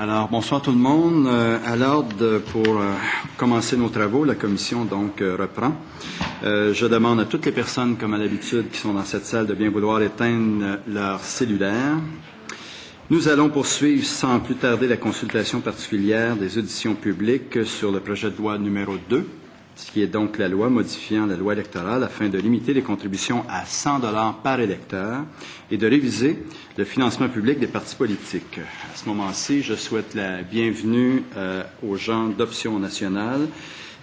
Alors, bonsoir tout le monde. À l'ordre pour commencer nos travaux, la commission donc reprend. Je demande à toutes les personnes, comme à l'habitude, qui sont dans cette salle, de bien vouloir éteindre leur cellulaire. Nous allons poursuivre sans plus tarder la consultation particulière des auditions publiques sur le projet de loi numéro 2, ce qui est donc la loi modifiant la loi électorale afin de limiter les contributions à 100 $ par électeur et de réviser le financement public des partis politiques. À ce moment-ci, je souhaite la bienvenue aux gens d'Option nationale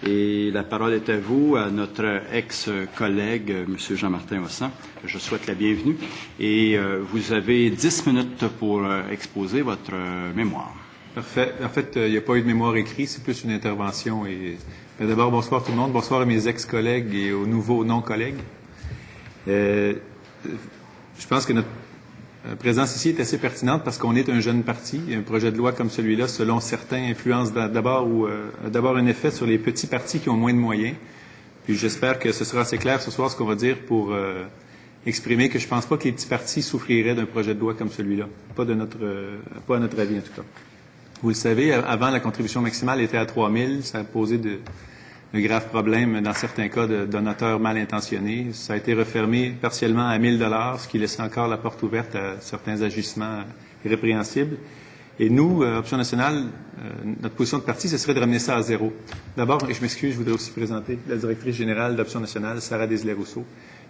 et la parole est à vous, à notre ex-collègue, M. Jean-Martin Hossan. Je souhaite la bienvenue et vous avez 10 minutes pour exposer votre mémoire. Parfait. En fait, il n'y a pas eu de mémoire écrite, c'est plus une intervention. D'abord, bonsoir tout le monde. Bonsoir à mes ex-collègues et aux nouveaux non-collègues. Je pense que notre présence ici est assez pertinente parce qu'on est un jeune parti. Un projet de loi comme celui-là, selon certains, influence d'abord un effet sur les petits partis qui ont moins de moyens. Puis j'espère que ce sera assez clair ce soir ce qu'on va dire pour exprimer que je ne pense pas que les petits partis souffriraient d'un projet de loi comme celui-là. Pas à notre avis en tout cas. Vous le savez, avant, la contribution maximale était à 3 000. Ça a posé de graves problèmes dans certains cas de donateurs mal intentionnés. Ça a été refermé partiellement à 1 000 $, ce qui laissait encore la porte ouverte à certains agissements répréhensibles. Et nous, Option nationale, notre position de parti, ce serait de ramener ça à zéro. D'abord, et je m'excuse, je voudrais aussi présenter la directrice générale d'Option nationale, Sarah Desilets-Rousseau,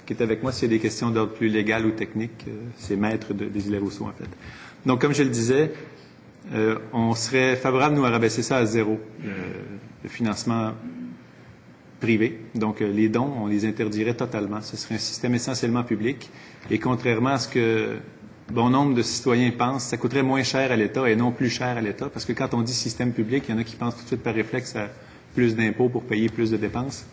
qui est avec moi s'il y a des questions d'ordre plus légal ou technique. C'est maître de Desilets-Rousseau, en fait. Donc, comme je le disais, on serait favorable, nous, à rabaisser ça à zéro, le financement privé. Donc, les dons, on les interdirait totalement. Ce serait un système essentiellement public. Et contrairement à ce que bon nombre de citoyens pensent, ça coûterait moins cher à l'État et non plus cher à l'État. Parce que quand on dit système public, il y en a qui pensent tout de suite par réflexe à plus d'impôts pour payer plus de dépenses.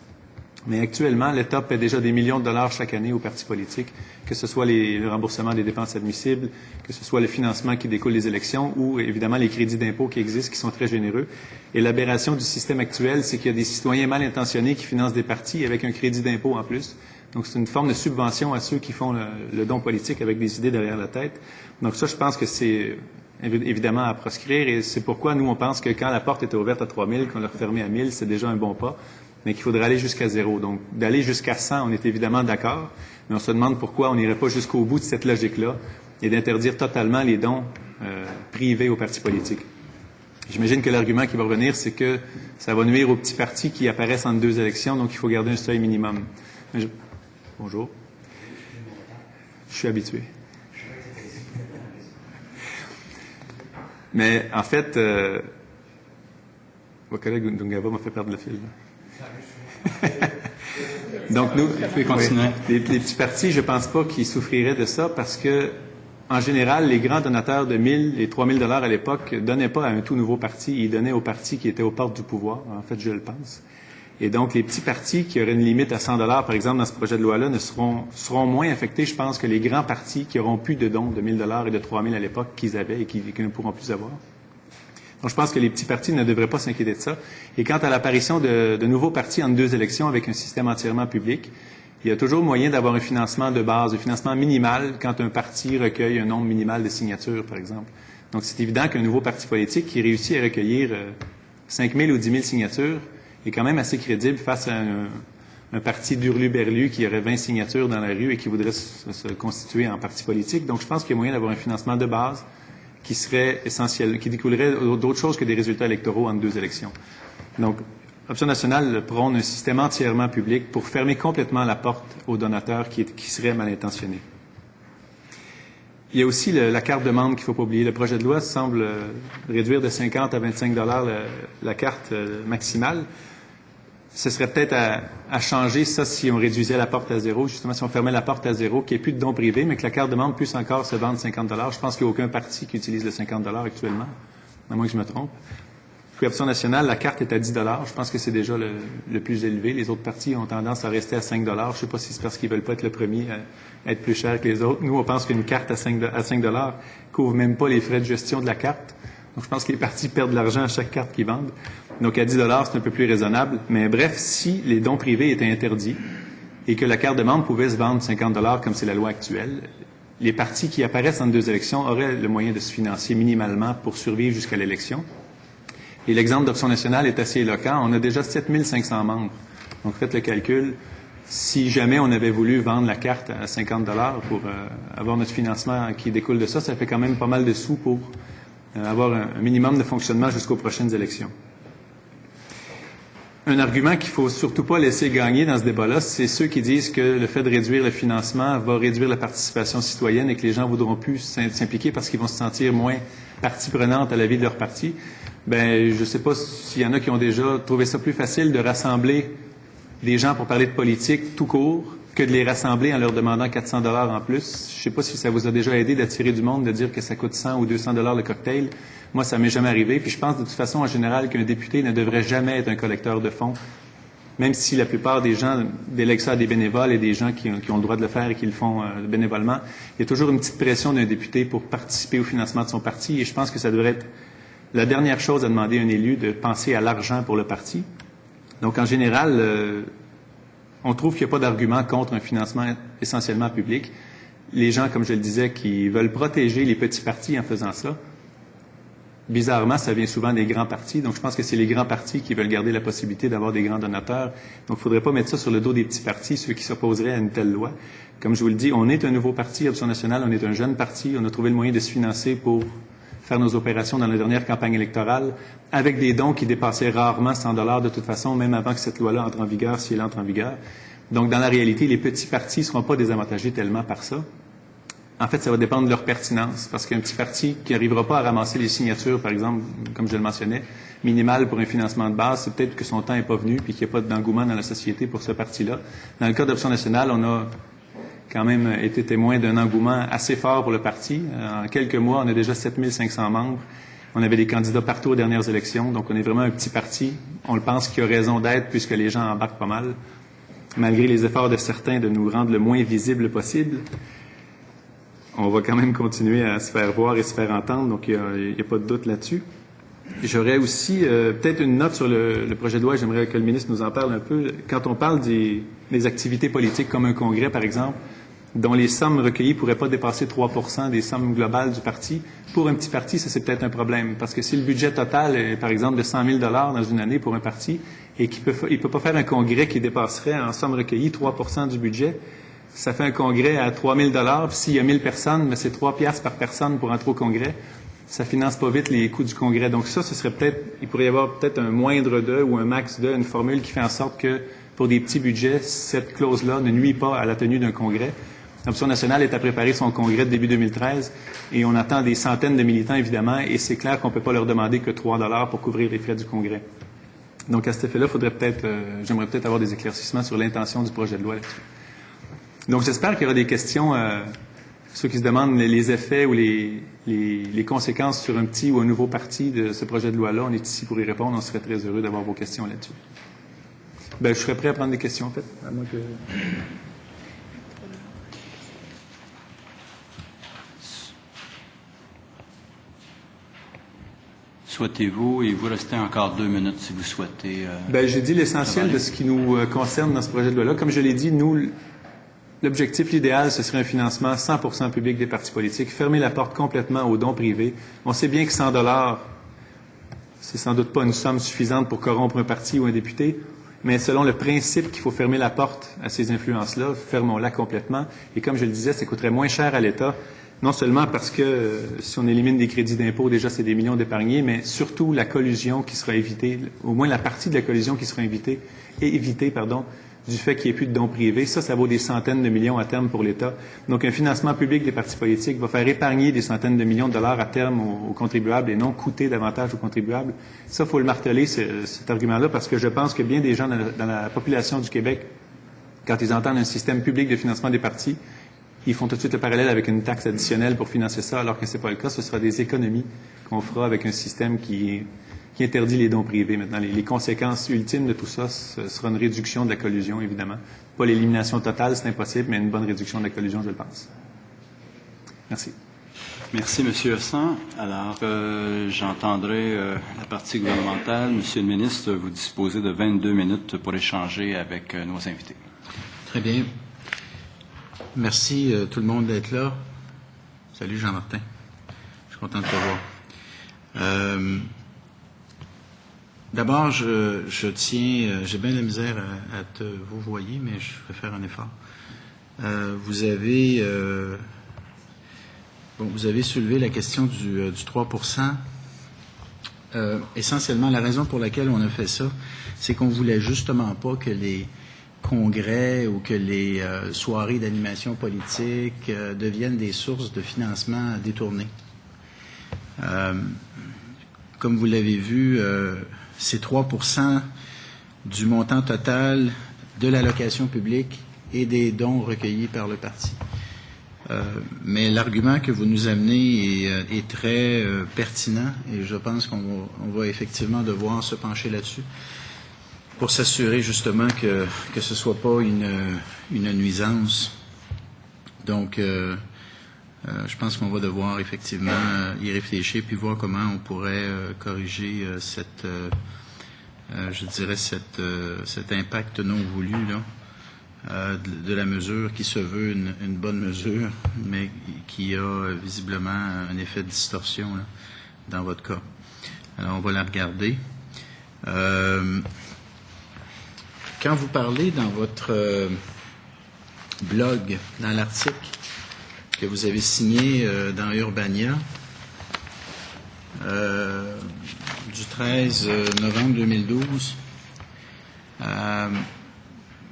Mais actuellement, l'État paie déjà des millions de dollars chaque année aux partis politiques, que ce soit le remboursement des dépenses admissibles, que ce soit le financement qui découle des élections ou évidemment les crédits d'impôt qui existent, qui sont très généreux. Et l'aberration du système actuel, c'est qu'il y a des citoyens mal intentionnés qui financent des partis avec un crédit d'impôt en plus. Donc c'est une forme de subvention à ceux qui font le don politique avec des idées derrière la tête. Donc ça, je pense que c'est évidemment à proscrire et c'est pourquoi nous, on pense que quand la porte était ouverte à 3 000, qu'on l'a refermée à 1 000, c'est déjà un bon pas, mais qu'il faudrait aller jusqu'à zéro. Donc, d'aller jusqu'à 100, on est évidemment d'accord, mais on se demande pourquoi on n'irait pas jusqu'au bout de cette logique-là et d'interdire totalement les dons privés aux partis politiques. J'imagine que l'argument qui va revenir, c'est que ça va nuire aux petits partis qui apparaissent entre deux élections, donc il faut garder un seuil minimum. Bonjour. Je suis habitué. Mais en fait, votre collègue Dungava m'a fait perdre le fil. Donc, nous, les petits partis, je ne pense pas qu'ils souffriraient de ça parce que, en général, les grands donateurs de 1 000 et 3 000 $ à l'époque ne donnaient pas à un tout nouveau parti, ils donnaient aux partis qui étaient aux portes du pouvoir. En fait, je le pense. Et donc, les petits partis qui auraient une limite à 100 $, par exemple, dans ce projet de loi-là, seront moins affectés, je pense, que les grands partis qui auront plus de dons de 1 000 $ et de 3 000 à l'époque qu'ils avaient et qu'ils ne pourront plus avoir. Donc, je pense que les petits partis ne devraient pas s'inquiéter de ça. Et quant à l'apparition de nouveaux partis entre deux élections avec un système entièrement public, il y a toujours moyen d'avoir un financement de base, un financement minimal quand un parti recueille un nombre minimal de signatures, par exemple. Donc, c'est évident qu'un nouveau parti politique qui réussit à recueillir 5 000 ou 10 000 signatures est quand même assez crédible face à un parti d'Hurluberlu qui aurait 20 signatures dans la rue et qui voudrait se constituer en parti politique. Donc, je pense qu'il y a moyen d'avoir un financement de base qui serait essentiel, qui découlerait d'autres choses que des résultats électoraux entre deux élections. Donc, Option nationale prône un système entièrement public pour fermer complètement la porte aux donateurs qui seraient mal intentionnés. Il y a aussi la carte de membre qu'il ne faut pas oublier. Le projet de loi semble réduire de 50 à 25 $ la carte maximale. Ce serait peut-être à changer ça si on réduisait la porte à zéro, justement si on fermait la porte à zéro, qu'il n'y ait plus de dons privés, mais que la carte de membre puisse encore se vendre 50 $. Je pense qu'il n'y a aucun parti qui utilise le 50 $ actuellement, à moins que je me trompe. Puis Option nationale, la carte est à 10 $. Je pense que c'est déjà le plus élevé. Les autres partis ont tendance à rester à 5 $. Je ne sais pas si c'est parce qu'ils ne veulent pas être le premier à être plus cher que les autres. Nous, on pense qu'une carte à 5 $ couvre même pas les frais de gestion de la carte. Donc, je pense que les partis perdent de l'argent à chaque carte qu'ils vendent. Donc, à 10 $, c'est un peu plus raisonnable. Mais bref, si les dons privés étaient interdits et que la carte de membre pouvait se vendre 50 $ comme c'est la loi actuelle, les partis qui apparaissent entre deux élections auraient le moyen de se financer minimalement pour survivre jusqu'à l'élection. Et l'exemple d'Option nationale est assez éloquent. On a déjà 7 500 membres. Donc, faites le calcul. Si jamais on avait voulu vendre la carte à 50 $ pour avoir notre financement qui découle de ça, ça fait quand même pas mal de sous pour avoir un minimum de fonctionnement jusqu'aux prochaines élections. Un argument qu'il faut surtout pas laisser gagner dans ce débat-là, c'est ceux qui disent que le fait de réduire le financement va réduire la participation citoyenne et que les gens voudront plus s'impliquer parce qu'ils vont se sentir moins partie prenante à la vie de leur parti. Ben, je sais pas s'il y en a qui ont déjà trouvé ça plus facile de rassembler des gens pour parler de politique tout court que de les rassembler en leur demandant 400 $ en plus. Je sais pas si ça vous a déjà aidé d'attirer du monde, de dire que ça coûte 100 ou 200 $ le cocktail. Moi, ça m'est jamais arrivé. Puis je pense de toute façon, en général, qu'un député ne devrait jamais être un collecteur de fonds, même si la plupart des gens délèguent ça à des bénévoles et des gens qui ont le droit de le faire et qui le font bénévolement. Il y a toujours une petite pression d'un député pour participer au financement de son parti. Et je pense que ça devrait être la dernière chose à demander à un élu, de penser à l'argent pour le parti. Donc, en général, on trouve qu'il n'y a pas d'argument contre un financement essentiellement public. Les gens, comme je le disais, qui veulent protéger les petits partis en faisant ça, bizarrement, ça vient souvent des grands partis. Donc, je pense que c'est les grands partis qui veulent garder la possibilité d'avoir des grands donateurs. Donc, il ne faudrait pas mettre ça sur le dos des petits partis, ceux qui s'opposeraient à une telle loi. Comme je vous le dis, on est un nouveau parti, Option nationale, on est un jeune parti. On a trouvé le moyen de se financer pour faire nos opérations dans la dernière campagne électorale, avec des dons qui dépassaient rarement 100 $ de toute façon, même avant que cette loi-là entre en vigueur, si elle entre en vigueur. Donc, dans la réalité, les petits partis ne seront pas désavantagés tellement par ça. En fait, ça va dépendre de leur pertinence, parce qu'un petit parti qui n'arrivera pas à ramasser les signatures, par exemple, comme je le mentionnais, minimales pour un financement de base, c'est peut-être que son temps n'est pas venu, puis qu'il n'y a pas d'engouement dans la société pour ce parti-là. Dans le cas d'Option nationale, on a quand même été témoin d'un engouement assez fort pour le parti. En quelques mois, on a déjà 7 500 membres. On avait des candidats partout aux dernières élections, donc on est vraiment un petit parti. On le pense qu'il y a raison d'être puisque les gens embarquent pas mal, malgré les efforts de certains de nous rendre le moins visible possible. On va quand même continuer à se faire voir et se faire entendre, donc il n'y a pas de doute là-dessus. J'aurais aussi peut-être une note sur le projet de loi, j'aimerais que le ministre nous en parle un peu. Quand on parle des activités politiques comme un congrès, par exemple, dont les sommes recueillies ne pourraient pas dépasser 3 % des sommes globales du parti, pour un petit parti, ça c'est peut-être un problème. Parce que si le budget total est, par exemple, de 100 000 $ dans une année pour un parti, et qu'il ne peut pas faire un congrès qui dépasserait en sommes recueillies 3 % du budget, ça fait un congrès à 3 000 $. Puis s'il y a 1000 personnes, mais c'est 3 piastres par personne pour entrer au congrès. Ça finance pas vite les coûts du congrès. Donc ça, ce serait peut-être, il pourrait y avoir peut-être un moindre de ou un max de, une formule qui fait en sorte que pour des petits budgets, cette clause-là ne nuit pas à la tenue d'un congrès. L'Option nationale est à préparer son congrès de début 2013 et on attend des centaines de militants, évidemment, et c'est clair qu'on ne peut pas leur demander que 3 $ pour couvrir les frais du congrès. Donc à cet effet-là, j'aimerais peut-être avoir des éclaircissements sur l'intention du projet de loi là-dessus. Donc j'espère qu'il y aura des questions, ceux qui se demandent les effets ou les conséquences sur un petit ou un nouveau parti de ce projet de loi-là. On est ici pour y répondre. On serait très heureux d'avoir vos questions là-dessus. Ben, je serais prêt à prendre des questions, en fait. À moins que... Souhaitez-vous, et vous restez encore 2 minutes si vous souhaitez. Ben, j'ai dit l'essentiel de ce qui nous concerne dans ce projet de loi-là. Comme je l'ai dit, nous, l'objectif, l'idéal, ce serait un financement 100% public des partis politiques, fermer la porte complètement aux dons privés. On sait bien que 100 $, c'est sans doute pas une somme suffisante pour corrompre un parti ou un député, mais selon le principe qu'il faut fermer la porte à ces influences-là, fermons-la complètement. Et comme je le disais, ça coûterait moins cher à l'État, non seulement parce que si on élimine des crédits d'impôt, déjà c'est des millions d'épargnés, mais surtout la collusion qui sera évitée, au moins la partie de la collusion qui sera évitée, du fait qu'il n'y ait plus de dons privés. Ça vaut des centaines de millions à terme pour l'État. Donc, un financement public des partis politiques va faire épargner des centaines de millions de dollars à terme aux contribuables et non coûter davantage aux contribuables. Ça, il faut le marteler, cet argument-là, parce que je pense que bien des gens dans la population du Québec, quand ils entendent un système public de financement des partis, ils font tout de suite le parallèle avec une taxe additionnelle pour financer ça, alors que ce n'est pas le cas. Ce sera des économies qu'on fera avec un système qui interdit les dons privés. Maintenant, les conséquences ultimes de tout ça, ce sera une réduction de la collusion, évidemment. Pas l'élimination totale, c'est impossible, mais une bonne réduction de la collusion, je le pense. Merci. Merci, M. Hossan. Alors, j'entendrai la partie gouvernementale. Monsieur le ministre, vous disposez de 22 minutes pour échanger avec nos invités. Très bien. Merci tout le monde d'être là. Salut Jean-Martin. Je suis content de te voir. D'abord, je tiens, j'ai bien de la misère à te vous voyez, mais je vais faire un effort. Vous avez soulevé la question du 3%. Essentiellement, la raison pour laquelle on a fait ça, c'est qu'on voulait justement pas que les congrès ou que les soirées d'animation politique deviennent des sources de financement détournées. Comme vous l'avez vu, c'est 3% du montant total de l'allocation publique et des dons recueillis par le parti. Mais l'argument que vous nous amenez est très pertinent et je pense qu'on va effectivement devoir se pencher là-dessus pour s'assurer justement que ce soit pas une nuisance. Donc, je pense qu'on va devoir effectivement y réfléchir puis voir comment on pourrait corriger cet impact non voulu là. De la mesure qui se veut une bonne mesure, mais qui a visiblement un effet de distorsion là, dans votre cas. Alors, on va la regarder. Quand vous parlez dans votre blog, dans l'article que vous avez signé dans Urbania du 13 novembre 2012,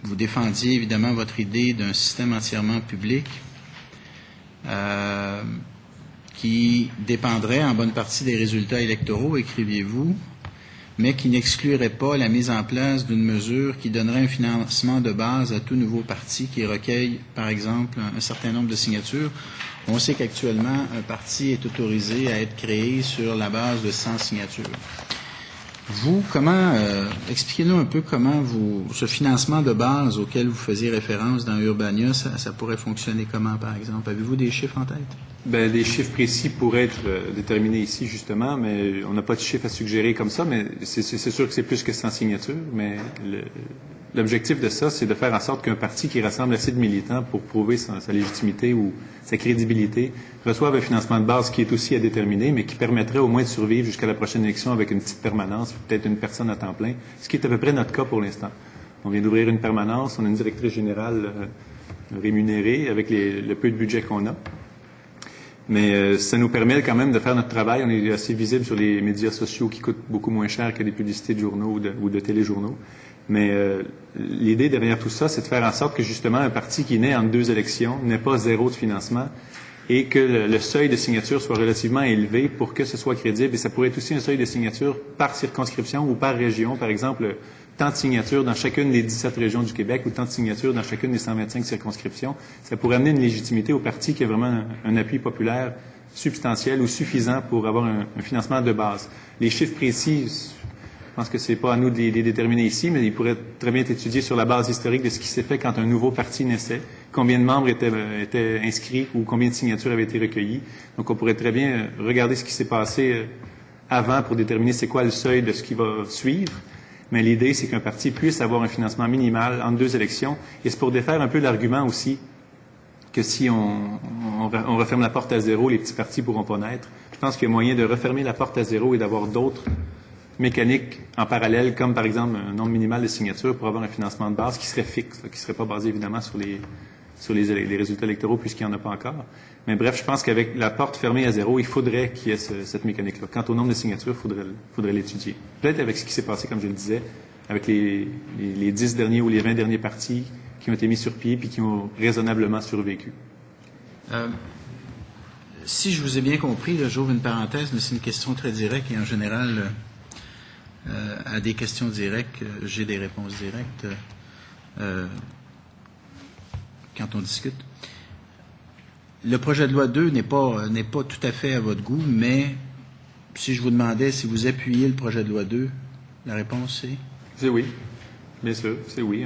vous défendiez évidemment votre idée d'un système entièrement public qui dépendrait en bonne partie des résultats électoraux, écriviez-vous, mais qui n'exclurait pas la mise en place d'une mesure qui donnerait un financement de base à tout nouveau parti qui recueille, par exemple, un certain nombre de signatures. On sait qu'actuellement, un parti est autorisé à être créé sur la base de 100 signatures. Vous, expliquez-nous un peu comment ce financement de base auquel vous faisiez référence dans Urbania, ça pourrait fonctionner comment, par exemple? Avez-vous des chiffres en tête? Bien, des chiffres précis pourraient être déterminés ici, justement, mais on n'a pas de chiffres à suggérer comme ça, mais c'est sûr que c'est plus que 100 signatures, mais l'objectif de ça, c'est de faire en sorte qu'un parti qui rassemble assez de militants pour prouver sa légitimité ou sa crédibilité reçoive un financement de base qui est aussi à déterminer, mais qui permettrait au moins de survivre jusqu'à la prochaine élection avec une petite permanence, peut-être une personne à temps plein, ce qui est à peu près notre cas pour l'instant. On vient d'ouvrir une permanence, on a une directrice générale rémunérée avec le peu de budget qu'on a. Mais ça nous permet quand même de faire notre travail. On est assez visible sur les médias sociaux qui coûtent beaucoup moins cher que des publicités de journaux ou de téléjournaux. Mais l'idée derrière tout ça, c'est de faire en sorte que justement un parti qui naît en 2 élections n'ait pas 0 de financement et que le seuil de signature soit relativement élevé pour que ce soit crédible. Et ça pourrait être aussi un seuil de signature par circonscription ou par région. Par exemple, tant de signatures dans chacune des 17 régions du Québec ou tant de signatures dans chacune des 125 circonscriptions. Ça pourrait amener une légitimité au parti qui a vraiment un appui populaire substantiel ou suffisant pour avoir un financement de base. Les chiffres précis, je pense que c'est pas à nous de les déterminer ici, mais ils pourraient très bien être étudiés sur la base historique de ce qui s'est fait quand un nouveau parti naissait, combien de membres étaient inscrits ou combien de signatures avaient été recueillies. Donc, on pourrait très bien regarder ce qui s'est passé avant pour déterminer c'est quoi le seuil de ce qui va suivre. Mais l'idée, c'est qu'un parti puisse avoir un financement minimal entre 2 élections. Et c'est pour défaire un peu l'argument aussi que si on referme la porte à 0, les petits partis ne pourront pas naître. Je pense qu'il y a moyen de refermer la porte à 0 et d'avoir d'autres mécaniques en parallèle, comme par exemple un nombre minimal de signatures pour avoir un financement de base qui serait fixe, qui ne serait pas basé évidemment sur les résultats électoraux puisqu'il n'y en a pas encore. Mais bref, je pense qu'avec la porte fermée à 0, il faudrait qu'il y ait cette mécanique-là. Quant au nombre de signatures, il faudrait l'étudier. Peut-être avec ce qui s'est passé, comme je le disais, avec les 10 derniers ou les 20 derniers partis qui ont été mis sur pied puis qui ont raisonnablement survécu. Si je vous ai bien compris, là, j'ouvre une parenthèse, mais c'est une question très directe et en général, à des questions directes, j'ai des réponses directes quand on discute. Le projet de loi 2 n'est pas tout à fait à votre goût, mais si je vous demandais si vous appuyez le projet de loi 2, la réponse c'est? C'est oui, bien sûr, c'est oui.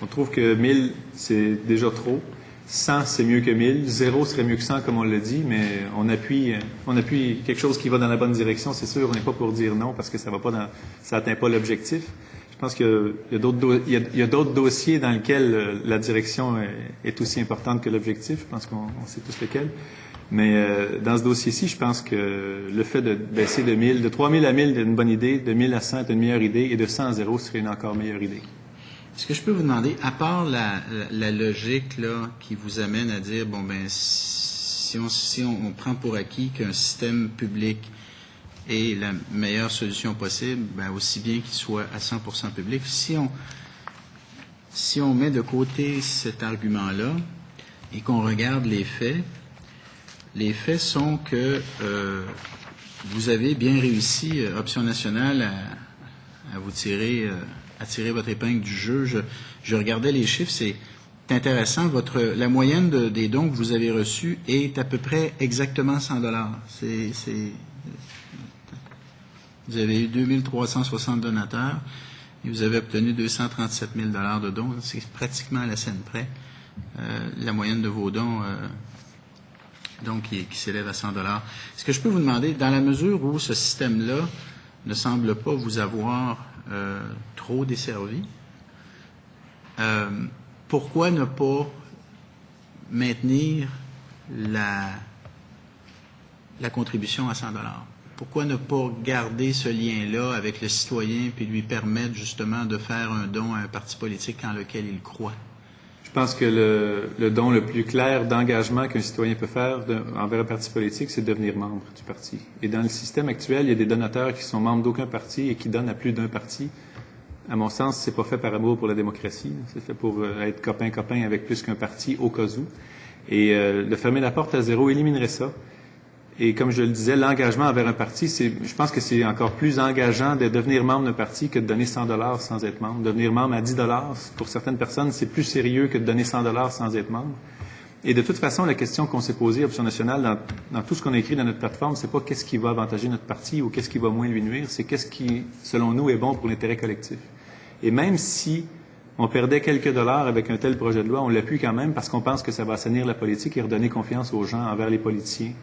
On trouve que 1000, c'est déjà trop. 100, c'est mieux que 1000. 0 serait mieux que 100, comme on l'a dit, mais on appuie quelque chose qui va dans la bonne direction, c'est sûr. On n'est pas pour dire non, parce que ça n'atteint pas l'objectif. Je pense qu'il y a d'autres dossiers dans lesquels la direction est aussi importante que l'objectif. Je pense qu'on sait tous lesquels. Mais dans ce dossier-ci, je pense que le fait de baisser de 3 000 à 1 000 est une bonne idée, de 1 000 à 100 est une meilleure idée, et de 100 à 0 serait une encore meilleure idée. Est-ce que je peux vous demander, à part la logique là qui vous amène à dire, bon ben, si on prend pour acquis qu'un système public est la meilleure solution possible, ben aussi bien qu'il soit à 100% public, si on met de côté cet argument-là et qu'on regarde les faits sont que vous avez bien réussi, Option nationale, à vous tirer votre épingle du jeu. Je regardais les chiffres, c'est intéressant. La moyenne des dons que vous avez reçus est à peu près exactement $100. Vous avez eu 2360 donateurs et vous avez obtenu 237 000 $ de dons. C'est pratiquement à la scène près. La moyenne de vos dons donc qui s'élève à 100 $. Est-ce que je peux vous demander, dans la mesure où ce système-là ne semble pas vous avoir trop desservi, pourquoi ne pas maintenir la contribution à 100 $? Pourquoi ne pas garder ce lien-là avec le citoyen puis lui permettre justement de faire un don à un parti politique en lequel il croit? Je pense que le don le plus clair d'engagement qu'un citoyen peut faire envers un parti politique, c'est de devenir membre du parti. Et dans le système actuel, il y a des donateurs qui sont membres d'aucun parti et qui donnent à plus d'un parti. À mon sens, c'est pas fait par amour pour la démocratie. C'est fait pour être copain-copain avec plus qu'un parti au cas où. Et de fermer la porte à 0 éliminerait ça. Et comme je le disais, l'engagement envers un parti, je pense que c'est encore plus engageant de devenir membre d'un parti que de donner 100 $ sans être membre. Devenir membre à 10 $, pour certaines personnes, c'est plus sérieux que de donner 100 $ sans être membre. Et de toute façon, la question qu'on s'est posée, Option nationale, dans tout ce qu'on a écrit dans notre plateforme, c'est pas qu'est-ce qui va avantager notre parti ou qu'est-ce qui va moins lui nuire, c'est qu'est-ce qui, selon nous, est bon pour l'intérêt collectif. Et même si on perdait quelques dollars avec un tel projet de loi, on l'appuie quand même parce qu'on pense que ça va assainir la politique et redonner confiance aux gens envers les politiciens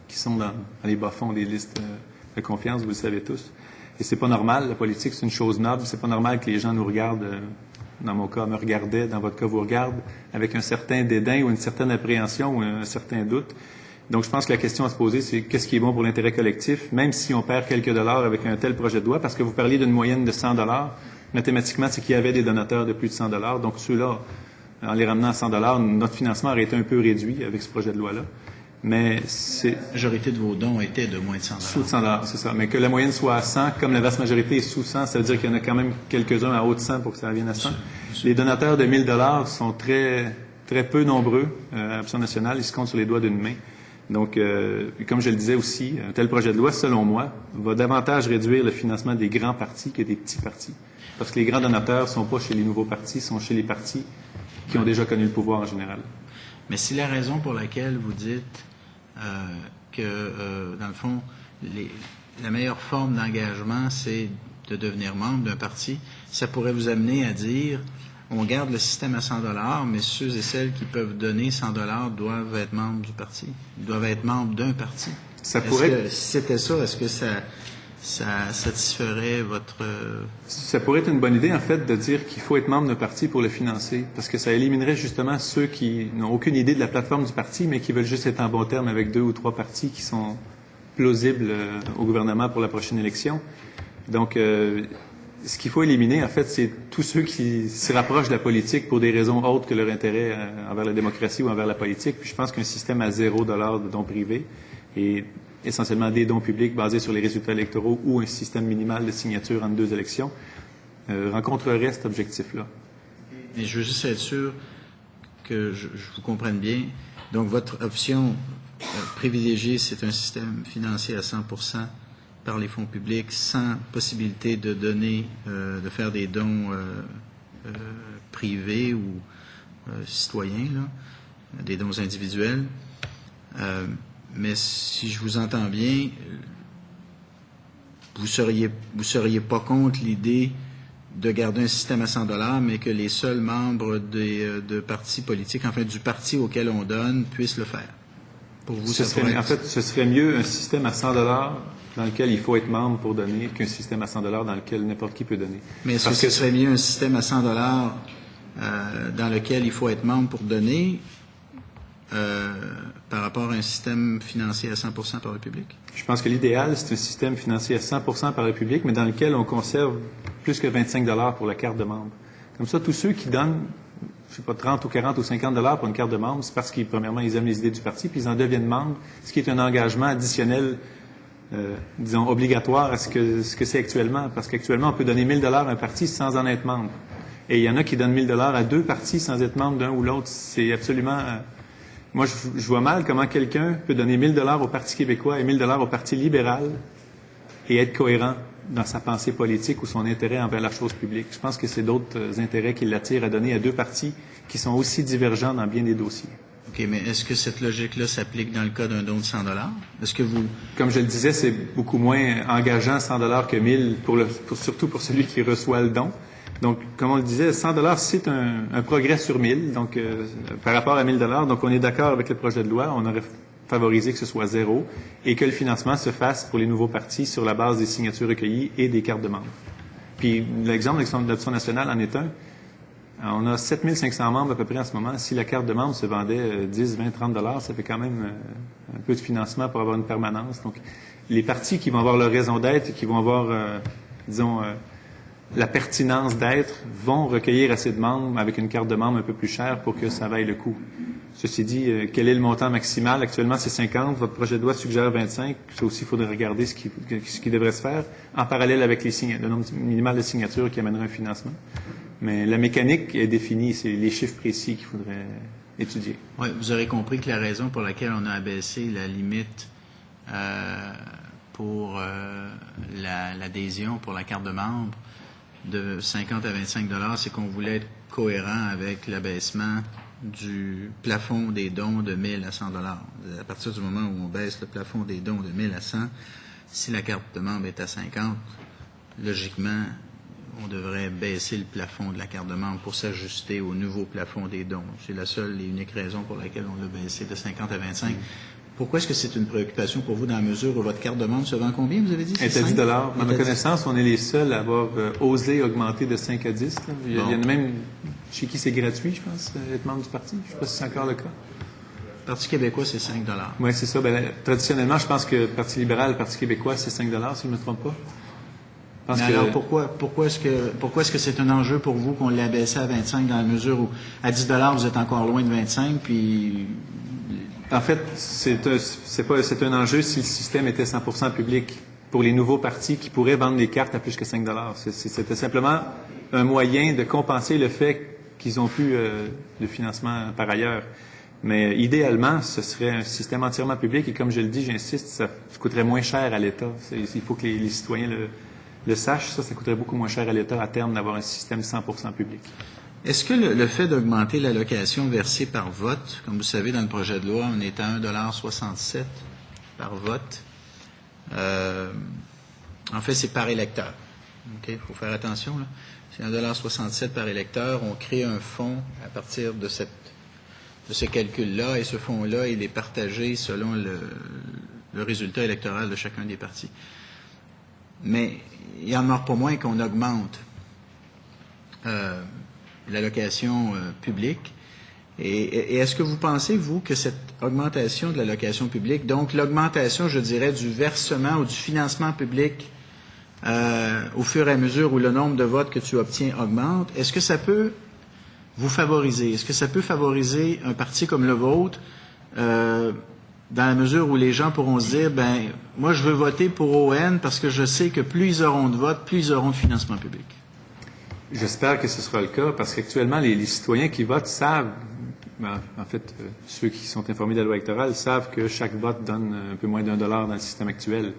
qui sont dans les bas-fonds des listes de confiance, vous le savez tous. Et c'est pas normal, la politique, c'est une chose noble, c'est pas normal que les gens nous regardent, dans mon cas, me regardaient, dans votre cas, vous regardent, avec un certain dédain ou une certaine appréhension ou un certain doute. Donc, je pense que la question à se poser, c'est qu'est-ce qui est bon pour l'intérêt collectif, même si on perd quelques dollars avec un tel projet de loi, parce que vous parliez d'une moyenne de 100 $, mathématiquement, c'est qu'il y avait des donateurs de plus de 100 $. Donc, ceux-là, en les ramenant à 100 $, notre financement aurait été un peu réduit avec ce projet de loi-là. Mais c'est... La majorité de vos dons étaient de moins de 100 $. Sous 100 $, c'est ça. Mais que la moyenne soit à 100, comme la vaste majorité est sous 100, ça veut dire qu'il y en a quand même quelques-uns à haut de 100 pour que ça revienne à 100. Les donateurs de 1 000 $ sont très, très peu nombreux à Option nationale. Ils se comptent sur les doigts d'une main. Donc, comme je le disais aussi, un tel projet de loi, selon moi, va davantage réduire le financement des grands partis que des petits partis. Parce que les grands donateurs ne sont pas chez les nouveaux partis, ils sont chez les partis qui ont déjà connu le pouvoir en général. Mais c'est la raison pour laquelle vous dites que, dans le fond, la meilleure forme d'engagement, c'est de devenir membre d'un parti. Ça pourrait vous amener à dire, on garde le système à 100 $, mais ceux et celles qui peuvent donner 100 $ doivent être membres du parti. Ils doivent être membres d'un parti. Si c'était ça, est-ce que ça satisferait votre... Ça pourrait être une bonne idée, en fait, de dire qu'il faut être membre d'un parti pour le financer, parce que ça éliminerait justement ceux qui n'ont aucune idée de la plateforme du parti, mais qui veulent juste être en bon terme avec 2 ou 3 partis qui sont plausibles au gouvernement pour la prochaine élection. Donc, ce qu'il faut éliminer, en fait, c'est tous ceux qui se rapprochent de la politique pour des raisons autres que leur intérêt envers la démocratie ou envers la politique. Puis je pense qu'un système à 0 $ de dons privés et essentiellement des dons publics basés sur les résultats électoraux ou un système minimal de signature entre 2 élections, rencontrerait cet objectif-là. Mais je veux juste être sûr que je vous comprenne bien. Donc, votre option privilégiée, c'est un système financé à 100% par les fonds publics, sans possibilité de donner, de faire des dons privés ou citoyens, là, des dons individuels. Mais si je vous entends bien, vous seriez pas contre l'idée de garder un système à 100 $, mais que les seuls membres de partis politiques, enfin du parti auquel on donne, puissent le faire. pour vous, Ce serait mieux un système à 100 $ dans lequel il faut être membre pour donner qu'un système à 100 $ dans lequel n'importe qui peut donner. Mais est-ce que ce serait mieux un système à 100 $ dans lequel il faut être membre pour donner par rapport à un système financé à 100% par le public? Je pense que l'idéal, c'est un système financé à 100% par le public, mais dans lequel on conserve plus que 25 $ pour la carte de membre. Comme ça, tous ceux qui donnent, je sais pas, 30 ou 40 ou 50 $ pour une carte de membre, c'est parce qu'ils, premièrement, ils aiment les idées du parti, puis ils en deviennent membres, ce qui est un engagement additionnel, disons, obligatoire à ce que c'est actuellement. Parce qu'actuellement, on peut donner 1 000 $ à un parti sans en être membre. Et il y en a qui donnent 1 000 $ à 2 partis sans être membre d'un ou l'autre. C'est absolument... moi, je vois mal comment quelqu'un peut donner 1 000 $ au Parti québécois et 1 000 $ au Parti libéral et être cohérent dans sa pensée politique ou son intérêt envers la chose publique. Je pense que c'est d'autres intérêts qui l'attirent à donner à 2 partis qui sont aussi divergents dans bien des dossiers. OK, mais est-ce que cette logique-là s'applique dans le cas d'un don de 100 $? Est-ce que vous... Comme je le disais, c'est beaucoup moins engageant 100 $ que 1000 surtout pour celui qui reçoit le don. Donc, comme on le disait, 100 $, c'est un progrès sur 1000, donc par rapport à 1 000 $. Donc, on est d'accord avec le projet de loi. On aurait favorisé que ce soit 0 et que le financement se fasse pour les nouveaux partis sur la base des signatures recueillies et des cartes de membres. Puis, l'exemple de l'option nationale en est un. On a 7 500 membres à peu près en ce moment. Si la carte de membre se vendait 10, 20, 30 $, ça fait quand même un peu de financement pour avoir une permanence. Donc, les partis qui vont avoir leur raison d'être, qui vont avoir, disons, la pertinence d'être, vont recueillir assez de membres avec une carte de membre un peu plus chère pour que ça vaille le coup. Ceci dit, quel est le montant maximal? Actuellement, c'est 50. Votre projet de loi suggère 25. Ça aussi, il faudrait regarder ce qui devrait se faire en parallèle avec le nombre minimal de signatures qui amènerait un financement. Mais la mécanique est définie. C'est les chiffres précis qu'il faudrait étudier. Oui, vous aurez compris que la raison pour laquelle on a abaissé la limite pour l'adhésion pour la carte de membre de 50 à 25 $, c'est qu'on voulait être cohérent avec l'abaissement du plafond des dons de 1 000 à 100 $. À partir du moment où on baisse le plafond des dons de 1 000 à 100, si la carte de membre est à 50, logiquement, on devrait baisser le plafond de la carte de membre pour s'ajuster au nouveau plafond des dons. C'est la seule et unique raison pour laquelle on l'a baissé de 50 à 25. Pourquoi est-ce que c'est une préoccupation pour vous dans la mesure où votre carte de membre se vend combien, vous avez dit? Elle est à 10 $. À ma connaissance, on est les seuls à avoir osé augmenter de 5 à 10. Il y en a même chez qui c'est gratuit, je pense, être membre du parti. Je ne sais pas si c'est encore le cas. Le Parti québécois, c'est 5 $. Oui, c'est ça. Ben, traditionnellement, je pense que le Parti libéral, le Parti québécois, c'est 5 $, si je ne me trompe pas. Mais alors, pourquoi est-ce que c'est un enjeu pour vous qu'on l'ait abaissé à 25 dans la mesure où, à 10 $, vous êtes encore loin de 25, puis... En fait, c'est un enjeu si le système était 100% public pour les nouveaux partis qui pourraient vendre des cartes à plus que 5 $. C'était simplement un moyen de compenser le fait qu'ils ont plus de financement par ailleurs. Mais idéalement, ce serait un système entièrement public et comme je le dis, j'insiste, ça coûterait moins cher à l'État. Il faut que les citoyens le sachent. Ça coûterait beaucoup moins cher à l'État à terme d'avoir un système 100% public. Est-ce que le fait d'augmenter l'allocation versée par vote, comme vous savez, dans le projet de loi, on est à 1,67 $ par vote. En fait, c'est par électeur. OK? Il faut faire attention, là. C'est 1,67 $ par électeur. On crée un fonds à partir de ce calcul-là, et ce fonds-là, il est partagé selon le résultat électoral de chacun des partis. Mais il en demeure pas moins qu'on augmente l'allocation publique. Et est-ce que vous pensez, vous, que cette augmentation de l'allocation publique, donc l'augmentation, je dirais, du versement ou du financement public au fur et à mesure où le nombre de votes que tu obtiens augmente, est-ce que ça peut vous favoriser? Est-ce que ça peut favoriser un parti comme le vôtre dans la mesure où les gens pourront se dire, ben moi je veux voter pour ON parce que je sais que plus ils auront de votes, plus ils auront de financement public? J'espère que ce sera le cas, parce qu'actuellement, les citoyens qui votent savent, en fait, ceux qui sont informés de la loi électorale savent que chaque vote donne un peu moins d'1 $ dans le système actuel.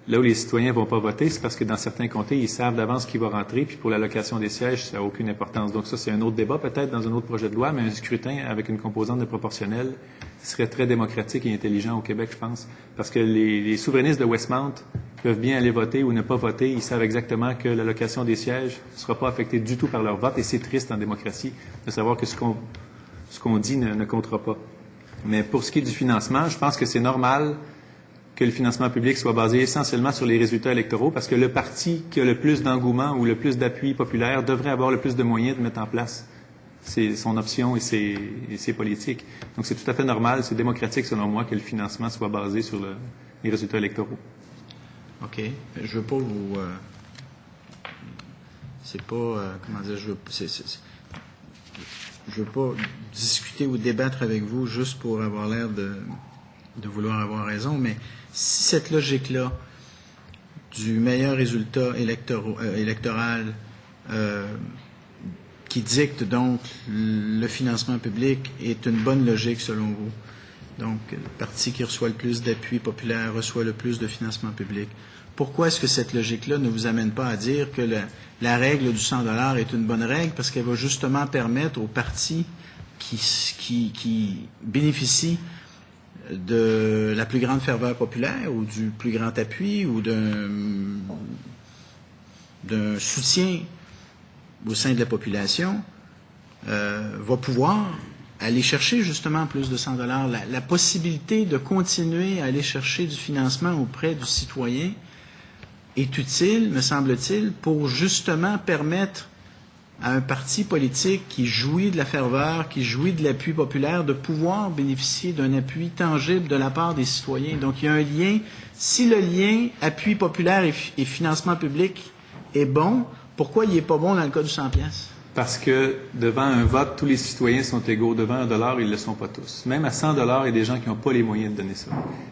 Là où les citoyens ne vont pas voter, c'est parce que dans certains comtés, ils savent d'avance qui va rentrer, puis pour l'allocation des sièges, ça n'a aucune importance. Donc ça, c'est un autre débat peut-être dans un autre projet de loi, mais un scrutin avec une composante de proportionnel serait très démocratique et intelligent au Québec, je pense, parce que les souverainistes de Westmount peuvent bien aller voter ou ne pas voter. Ils savent exactement que l'allocation des sièges ne sera pas affectée du tout par leur vote, et c'est triste en démocratie de savoir que ce qu'on dit ne comptera pas. Mais pour ce qui est du financement, je pense que c'est normal que le financement public soit basé essentiellement sur les résultats électoraux, parce que le parti qui a le plus d'engouement ou le plus d'appui populaire devrait avoir le plus de moyens de mettre en place son option et ses politiques. Donc c'est tout à fait normal, c'est démocratique selon moi que le financement soit basé sur les résultats électoraux. OK. Je veux pas vous... c'est pas... comment dire? Je veux pas discuter ou débattre avec vous juste pour avoir l'air de vouloir avoir raison, mais si cette logique-là du meilleur résultat électoral qui dicte donc le financement public est une bonne logique selon vous, donc le parti qui reçoit le plus d'appui populaire reçoit le plus de financement public, pourquoi est-ce que cette logique-là ne vous amène pas à dire que la règle du 100 $ est une bonne règle parce qu'elle va justement permettre aux partis qui bénéficient de la plus grande ferveur populaire ou du plus grand appui ou d'un soutien au sein de la population va pouvoir aller chercher justement plus de 100 $. La possibilité de continuer à aller chercher du financement auprès du citoyen est utile, me semble-t-il, pour justement permettre à un parti politique qui jouit de la ferveur, qui jouit de l'appui populaire, de pouvoir bénéficier d'un appui tangible de la part des citoyens. Donc, il y a un lien. Si le lien appui populaire et financement public est bon, pourquoi il n'est pas bon dans le cas du 100$? Parce que devant un vote, tous les citoyens sont égaux. Devant un dollar, ils ne le sont pas tous. Même à 100 $, il y a des gens qui n'ont pas les moyens de donner ça.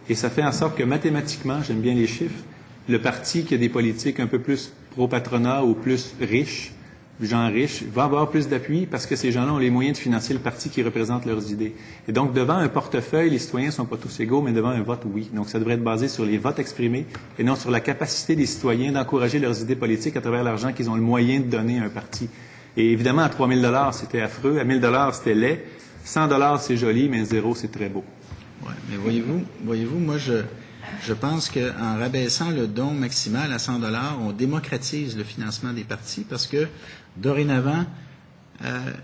Et ça fait en sorte que mathématiquement, j'aime bien les chiffres, le parti qui a des politiques un peu plus pro-patronat ou plus riches, gens riches, va avoir plus d'appui parce que ces gens-là ont les moyens de financer le parti qui représente leurs idées. Et donc, devant un portefeuille, les citoyens ne sont pas tous égaux, mais devant un vote, oui. Donc, ça devrait être basé sur les votes exprimés et non sur la capacité des citoyens d'encourager leurs idées politiques à travers l'argent qu'ils ont le moyen de donner à un parti. Et évidemment, à 3 000 $, c'était affreux. À 1 000 $, c'était laid. 100 $, c'est joli, mais 0, c'est très beau. Oui, mais voyez-vous, moi, je pense qu'en rabaissant le don maximal à 100 $, on démocratise le financement des partis parce que, dorénavant,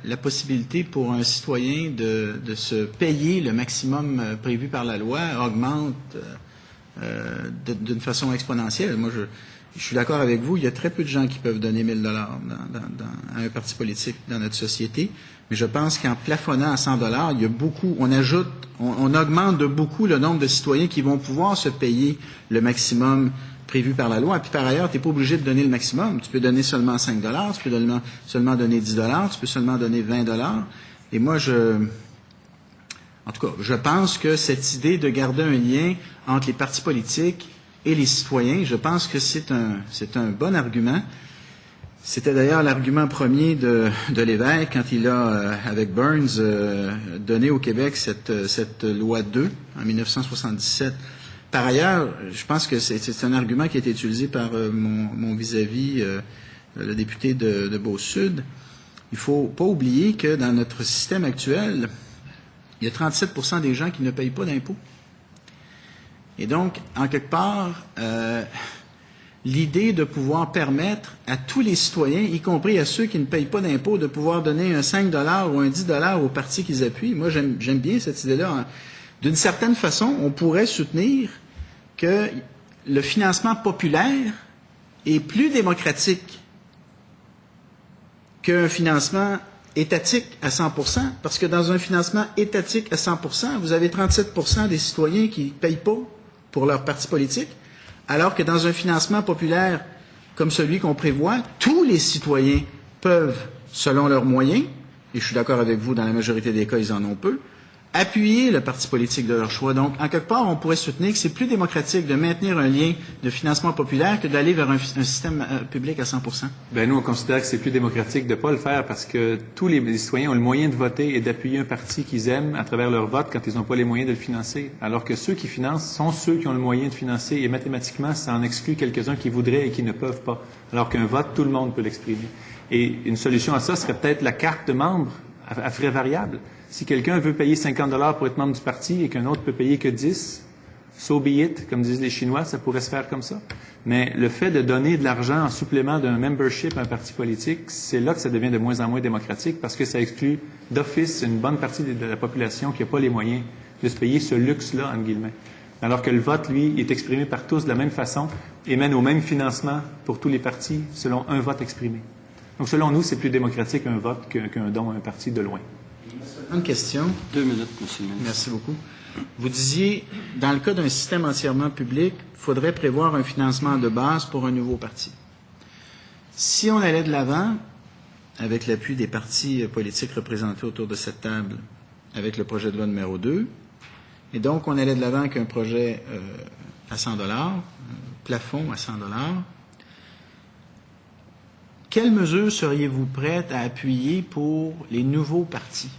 la possibilité pour un citoyen de se payer le maximum prévu par la loi augmente d'une façon exponentielle. Moi, je suis d'accord avec vous, il y a très peu de gens qui peuvent donner 1 000 $ à un parti politique dans notre société, mais je pense qu'en plafonnant à 100 $, il y a beaucoup, on augmente de beaucoup le nombre de citoyens qui vont pouvoir se payer le maximum prévu par la loi. Et puis par ailleurs, tu n'es pas obligé de donner le maximum. Tu peux donner seulement 5 $, tu peux seulement donner 10 $, tu peux seulement donner 20 $. Et moi, en tout cas, je pense que cette idée de garder un lien entre les partis politiques et les citoyens, je pense que c'est un bon argument. C'était d'ailleurs l'argument premier de l'évêque quand il a, avec Burns, donné au Québec cette loi 2 en 1977. Par ailleurs, je pense que c'est un argument qui a été utilisé par mon vis-à-vis, le député de Beau-Sud. Il ne faut pas oublier que dans notre système actuel, il y a 37% des gens qui ne payent pas d'impôts. Et donc, en quelque part, l'idée de pouvoir permettre à tous les citoyens, y compris à ceux qui ne payent pas d'impôts, de pouvoir donner un 5 $ ou un 10 $ au parti qu'ils appuient, moi j'aime bien cette idée-là. D'une certaine façon, on pourrait soutenir que le financement populaire est plus démocratique qu'un financement étatique à 100%, parce que dans un financement étatique à 100%, vous avez 37% des citoyens qui ne payent pas pour leur parti politique, alors que dans un financement populaire comme celui qu'on prévoit, tous les citoyens peuvent, selon leurs moyens, et je suis d'accord avec vous, dans la majorité des cas, ils en ont peu, appuyer le parti politique de leur choix. Donc, en quelque part, on pourrait soutenir que c'est plus démocratique de maintenir un lien de financement populaire que d'aller vers un système public à 100%. Ben nous, on considère que c'est plus démocratique de ne pas le faire parce que tous les citoyens ont le moyen de voter et d'appuyer un parti qu'ils aiment à travers leur vote quand ils n'ont pas les moyens de le financer. Alors que ceux qui financent sont ceux qui ont le moyen de financer et mathématiquement, ça en exclut quelques-uns qui voudraient et qui ne peuvent pas. Alors qu'un vote, tout le monde peut l'exprimer. Et une solution à ça serait peut-être la carte de membre à frais variables. Si quelqu'un veut payer 50 $ pour être membre du parti et qu'un autre peut payer que 10, so be it, comme disent les Chinois, ça pourrait se faire comme ça. Mais le fait de donner de l'argent en supplément d'un membership à un parti politique, c'est là que ça devient de moins en moins démocratique parce que ça exclut d'office une bonne partie de la population qui n'a pas les moyens de se payer ce luxe-là, entre guillemets. Alors que le vote, lui, est exprimé par tous de la même façon et mène au même financement pour tous les partis selon un vote exprimé. Donc, selon nous, c'est plus démocratique un vote qu'un don à un parti de loin. Une question. 2 minutes, Monsieur le ministre. Merci beaucoup. Vous disiez, dans le cas d'un système entièrement public, il faudrait prévoir un financement de base pour un nouveau parti. Si on allait de l'avant, avec l'appui des partis politiques représentés autour de cette table, avec le projet de loi numéro 2, et donc on allait de l'avant avec un projet à 100 $, un plafond à 100 $, quelles mesures seriez-vous prête à appuyer pour les nouveaux partis?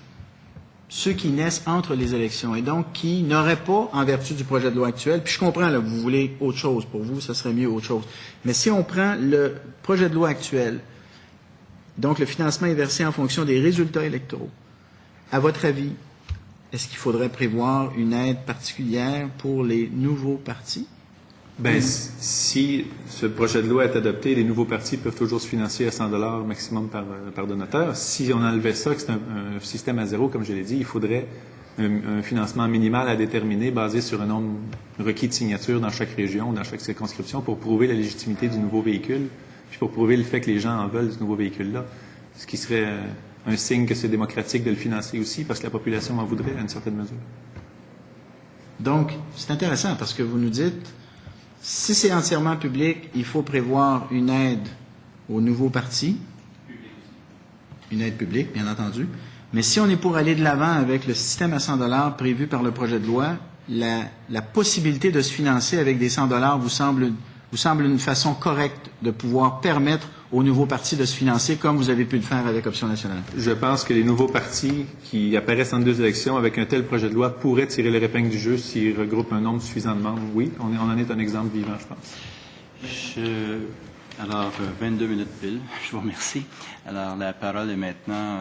Ceux qui naissent entre les élections et donc qui n'auraient pas, en vertu du projet de loi actuel, puis je comprends, là, vous voulez autre chose, pour vous, ça serait mieux autre chose. Mais si on prend le projet de loi actuel, donc le financement est versé en fonction des résultats électoraux, à votre avis, est-ce qu'il faudrait prévoir une aide particulière pour les nouveaux partis? Ben, si ce projet de loi est adopté, les nouveaux partis peuvent toujours se financer à 100 $ maximum par donateur. Si on enlevait ça, que c'est un système à zéro, comme je l'ai dit, il faudrait un financement minimal à déterminer basé sur un nombre requis de signatures dans chaque région, dans chaque circonscription, pour prouver la légitimité du nouveau véhicule, puis pour prouver le fait que les gens en veulent ce nouveau véhicule-là. Ce qui serait un signe que c'est démocratique de le financer aussi, parce que la population en voudrait à une certaine mesure. Donc, c'est intéressant parce que vous nous dites, si c'est entièrement public, il faut prévoir une aide aux nouveaux partis. Une aide publique, bien entendu. Mais si on est pour aller de l'avant avec le système à 100 $ prévu par le projet de loi, la possibilité de se financer avec des 100 $ vous semble une façon correcte de pouvoir permettre aux nouveaux partis de se financer comme vous avez pu le faire avec Option nationale? Je pense que les nouveaux partis qui apparaissent en 2 élections avec un tel projet de loi pourraient tirer leur épingle du jeu s'ils regroupent un nombre suffisant de membres. Oui, on en est un exemple vivant, je pense. Alors, 22 minutes pile. Je vous remercie. Alors, la parole est maintenant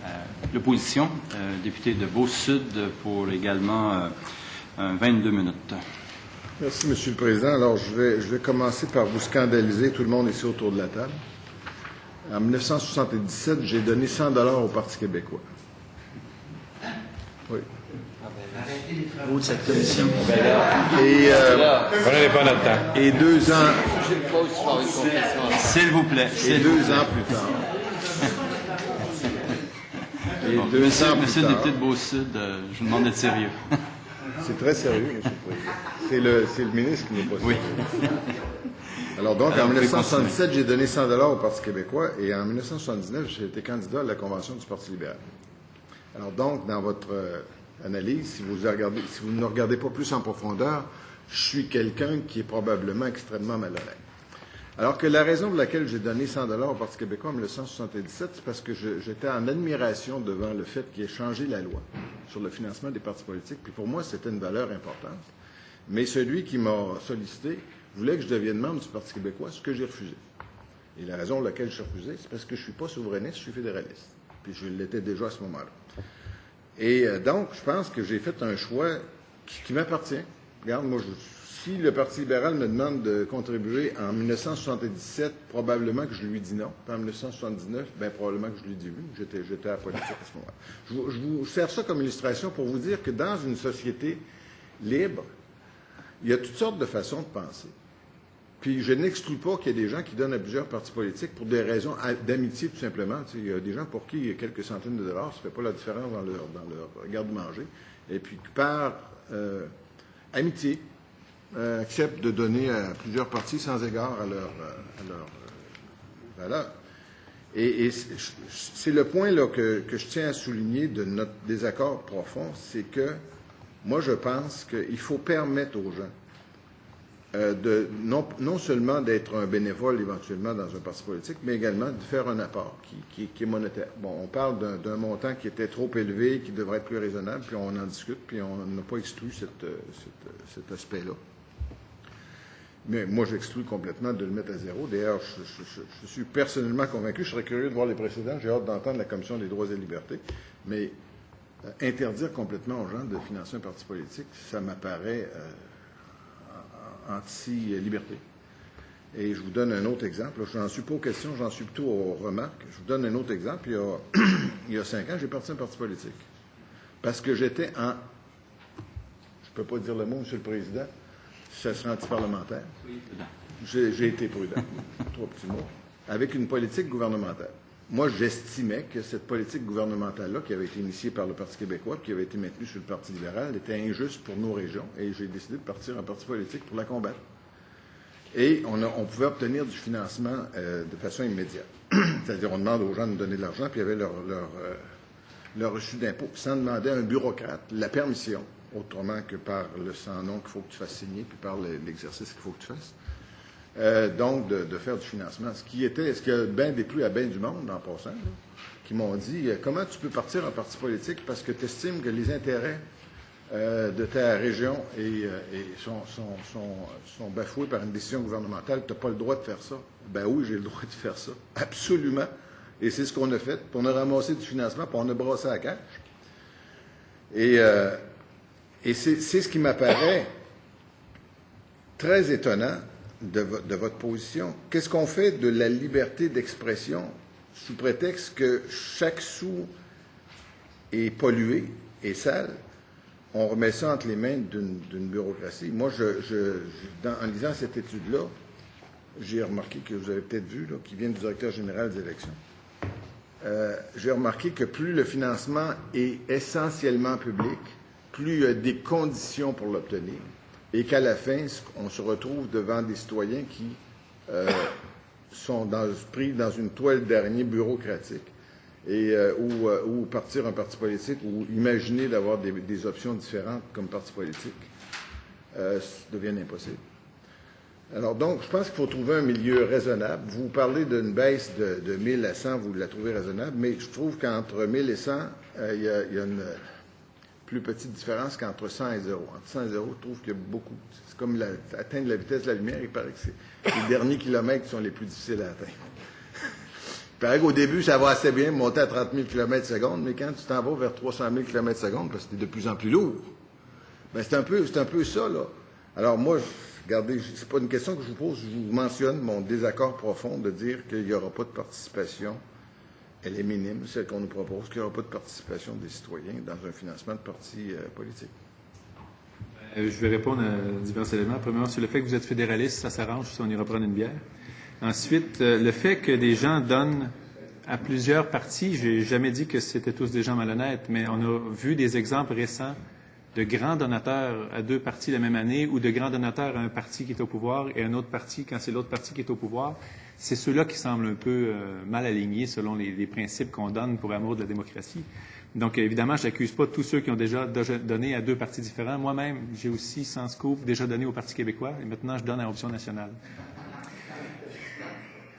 à l'opposition, député de Beau-Sud, pour également 22 minutes. Merci, M. le Président. Alors, je vais commencer par vous scandaliser, tout le monde ici autour de la table. En 1977, j'ai donné 100 $ au Parti québécois. Oui. Arrêtez les travaux de cette commission. Et 2 ans... S'il vous plaît. Et 2 ans plus tard... Monsieur le député de Beau-Sud, je vous demande d'être sérieux. C'est très sérieux, M. le Président. C'est le ministre qui n'est pas sérieux. Oui. Alors donc, en 1977, j'ai donné 100 $ au Parti québécois et en 1979, j'ai été candidat à la Convention du Parti libéral. Alors donc, dans votre analyse, si vous ne regardez pas plus en profondeur, je suis quelqu'un qui est probablement extrêmement malhonnête. Alors que la raison pour laquelle j'ai donné 100 $ au Parti québécois en 1977, c'est parce que j'étais en admiration devant le fait qu'il ait changé la loi sur le financement des partis politiques. Puis pour moi, c'était une valeur importante. Mais celui qui m'a sollicité voulait que je devienne membre du Parti québécois, ce que j'ai refusé. Et la raison pour laquelle j'ai refusé, c'est parce que je ne suis pas souverainiste, je suis fédéraliste. Puis je l'étais déjà à ce moment-là. Et donc, je pense que j'ai fait un choix qui m'appartient. Regarde, moi, si le Parti libéral me demande de contribuer en 1977, probablement que je lui dis non. Puis en 1979, bien probablement que je lui dis oui. J'étais à la politique à ce moment-là. Je vous sers ça comme illustration pour vous dire que dans une société libre, il y a toutes sortes de façons de penser. Puis je n'exclus pas qu'il y ait des gens qui donnent à plusieurs partis politiques pour des raisons d'amitié, tout simplement. Tu sais, il y a des gens pour qui quelques centaines de dollars, ça ne fait pas la différence dans leur garde-manger. Et puis par amitié, acceptent de donner à plusieurs partis sans égard à leur valeur. Et c'est le point là que je tiens à souligner de notre désaccord profond, c'est que moi je pense qu'il faut permettre aux gens non seulement d'être un bénévole éventuellement dans un parti politique, mais également de faire un apport qui est monétaire. Bon, on parle d'un montant qui était trop élevé, qui devrait être plus raisonnable, puis on en discute, puis on n'a pas exclu cet aspect-là. Mais moi, j'exclus complètement de le mettre à zéro. D'ailleurs, je suis personnellement convaincu, je serais curieux de voir les précédents, j'ai hâte d'entendre la Commission des droits et libertés, mais interdire complètement aux gens de financer un parti politique, ça m'apparaît anti-liberté. Et je vous donne un autre exemple. Je n'en suis pas aux questions, j'en suis plutôt aux remarques. Je vous donne un autre exemple. Il y a 5 ans, j'ai parti un parti politique. Parce que j'étais en peux pas dire le mot, Monsieur le Président, ça serait anti-parlementaire. J'ai été prudent. 3 petits mots. Avec une politique gouvernementale. Moi, j'estimais que cette politique gouvernementale-là, qui avait été initiée par le Parti québécois, qui avait été maintenue sur le Parti libéral, était injuste pour nos régions, et j'ai décidé de partir en parti politique pour la combattre. Et on pouvait obtenir du financement de façon immédiate. C'est-à-dire, on demande aux gens de nous donner de l'argent, puis il y avait leur reçu d'impôt, sans demander à un bureaucrate la permission, autrement que par le sans-nom qu'il faut que tu fasses signer, puis par l'exercice qu'il faut que tu fasses. Donc, de faire du financement. Ce qui a bien déplu à bien du monde, en passant, là, qui m'ont dit comment tu peux partir en parti politique parce que tu estimes que les intérêts de ta région sont bafoués par une décision gouvernementale. Tu n'as pas le droit de faire ça. Ben oui, j'ai le droit de faire ça. Absolument. Et c'est ce qu'on a fait. Puis on a ramassé du financement, puis on a brassé à la cache. Et c'est ce qui m'apparaît très étonnant de votre position. Qu'est-ce qu'on fait de la liberté d'expression sous prétexte que chaque sou est pollué et sale? On remet ça entre les mains d'une bureaucratie. Moi, en lisant cette étude-là, j'ai remarqué que vous avez peut-être vu, là, qui vient du directeur général des élections. J'ai remarqué que plus le financement est essentiellement public, plus il y a des conditions pour l'obtenir, et qu'à la fin, on se retrouve devant des citoyens qui sont pris dans une toile d'araignée bureaucratique, et ou partir un parti politique, ou imaginer d'avoir des options différentes comme parti politique, devient impossible. Alors donc, je pense qu'il faut trouver un milieu raisonnable. Vous parlez d'une baisse de 1000 à 100, vous la trouvez raisonnable, mais je trouve qu'entre 1000 et 100, il y a une plus petite différence qu'entre 100 et 0. Entre 100 et 0, je trouve qu'il y a beaucoup. C'est comme atteindre la vitesse de la lumière, il paraît que c'est les derniers kilomètres qui sont les plus difficiles à atteindre. Il paraît qu'au début, ça va assez bien, monter à 30 000 km/s, mais quand tu t'en vas vers 300 000 km/s, parce que tu es de plus en plus lourd, ben c'est un peu ça, là. Alors moi, regardez, c'est pas une question que je vous pose, je vous mentionne mon désaccord profond de dire qu'il n'y aura pas de participation. Elle est minime, celle qu'on nous propose, qu'il n'y aura pas de participation des citoyens dans un financement de partis politiques. Je vais répondre à divers éléments. Premièrement, sur le fait que vous êtes fédéraliste, ça s'arrange si on ira prendre une bière. Ensuite, le fait que des gens donnent à plusieurs partis, j'ai jamais dit que c'était tous des gens malhonnêtes, mais on a vu des exemples récents de grands donateurs à 2 partis la même année ou de grands donateurs à un parti qui est au pouvoir et à un autre parti quand c'est l'autre parti qui est au pouvoir. C'est ceux-là qui semblent un peu mal alignés selon les principes qu'on donne pour amour de la démocratie. Donc, évidemment, je n'accuse pas tous ceux qui ont déjà donné à 2 partis différents. Moi-même, j'ai aussi, sans scoop, déjà donné au Parti québécois et maintenant, je donne à Option nationale.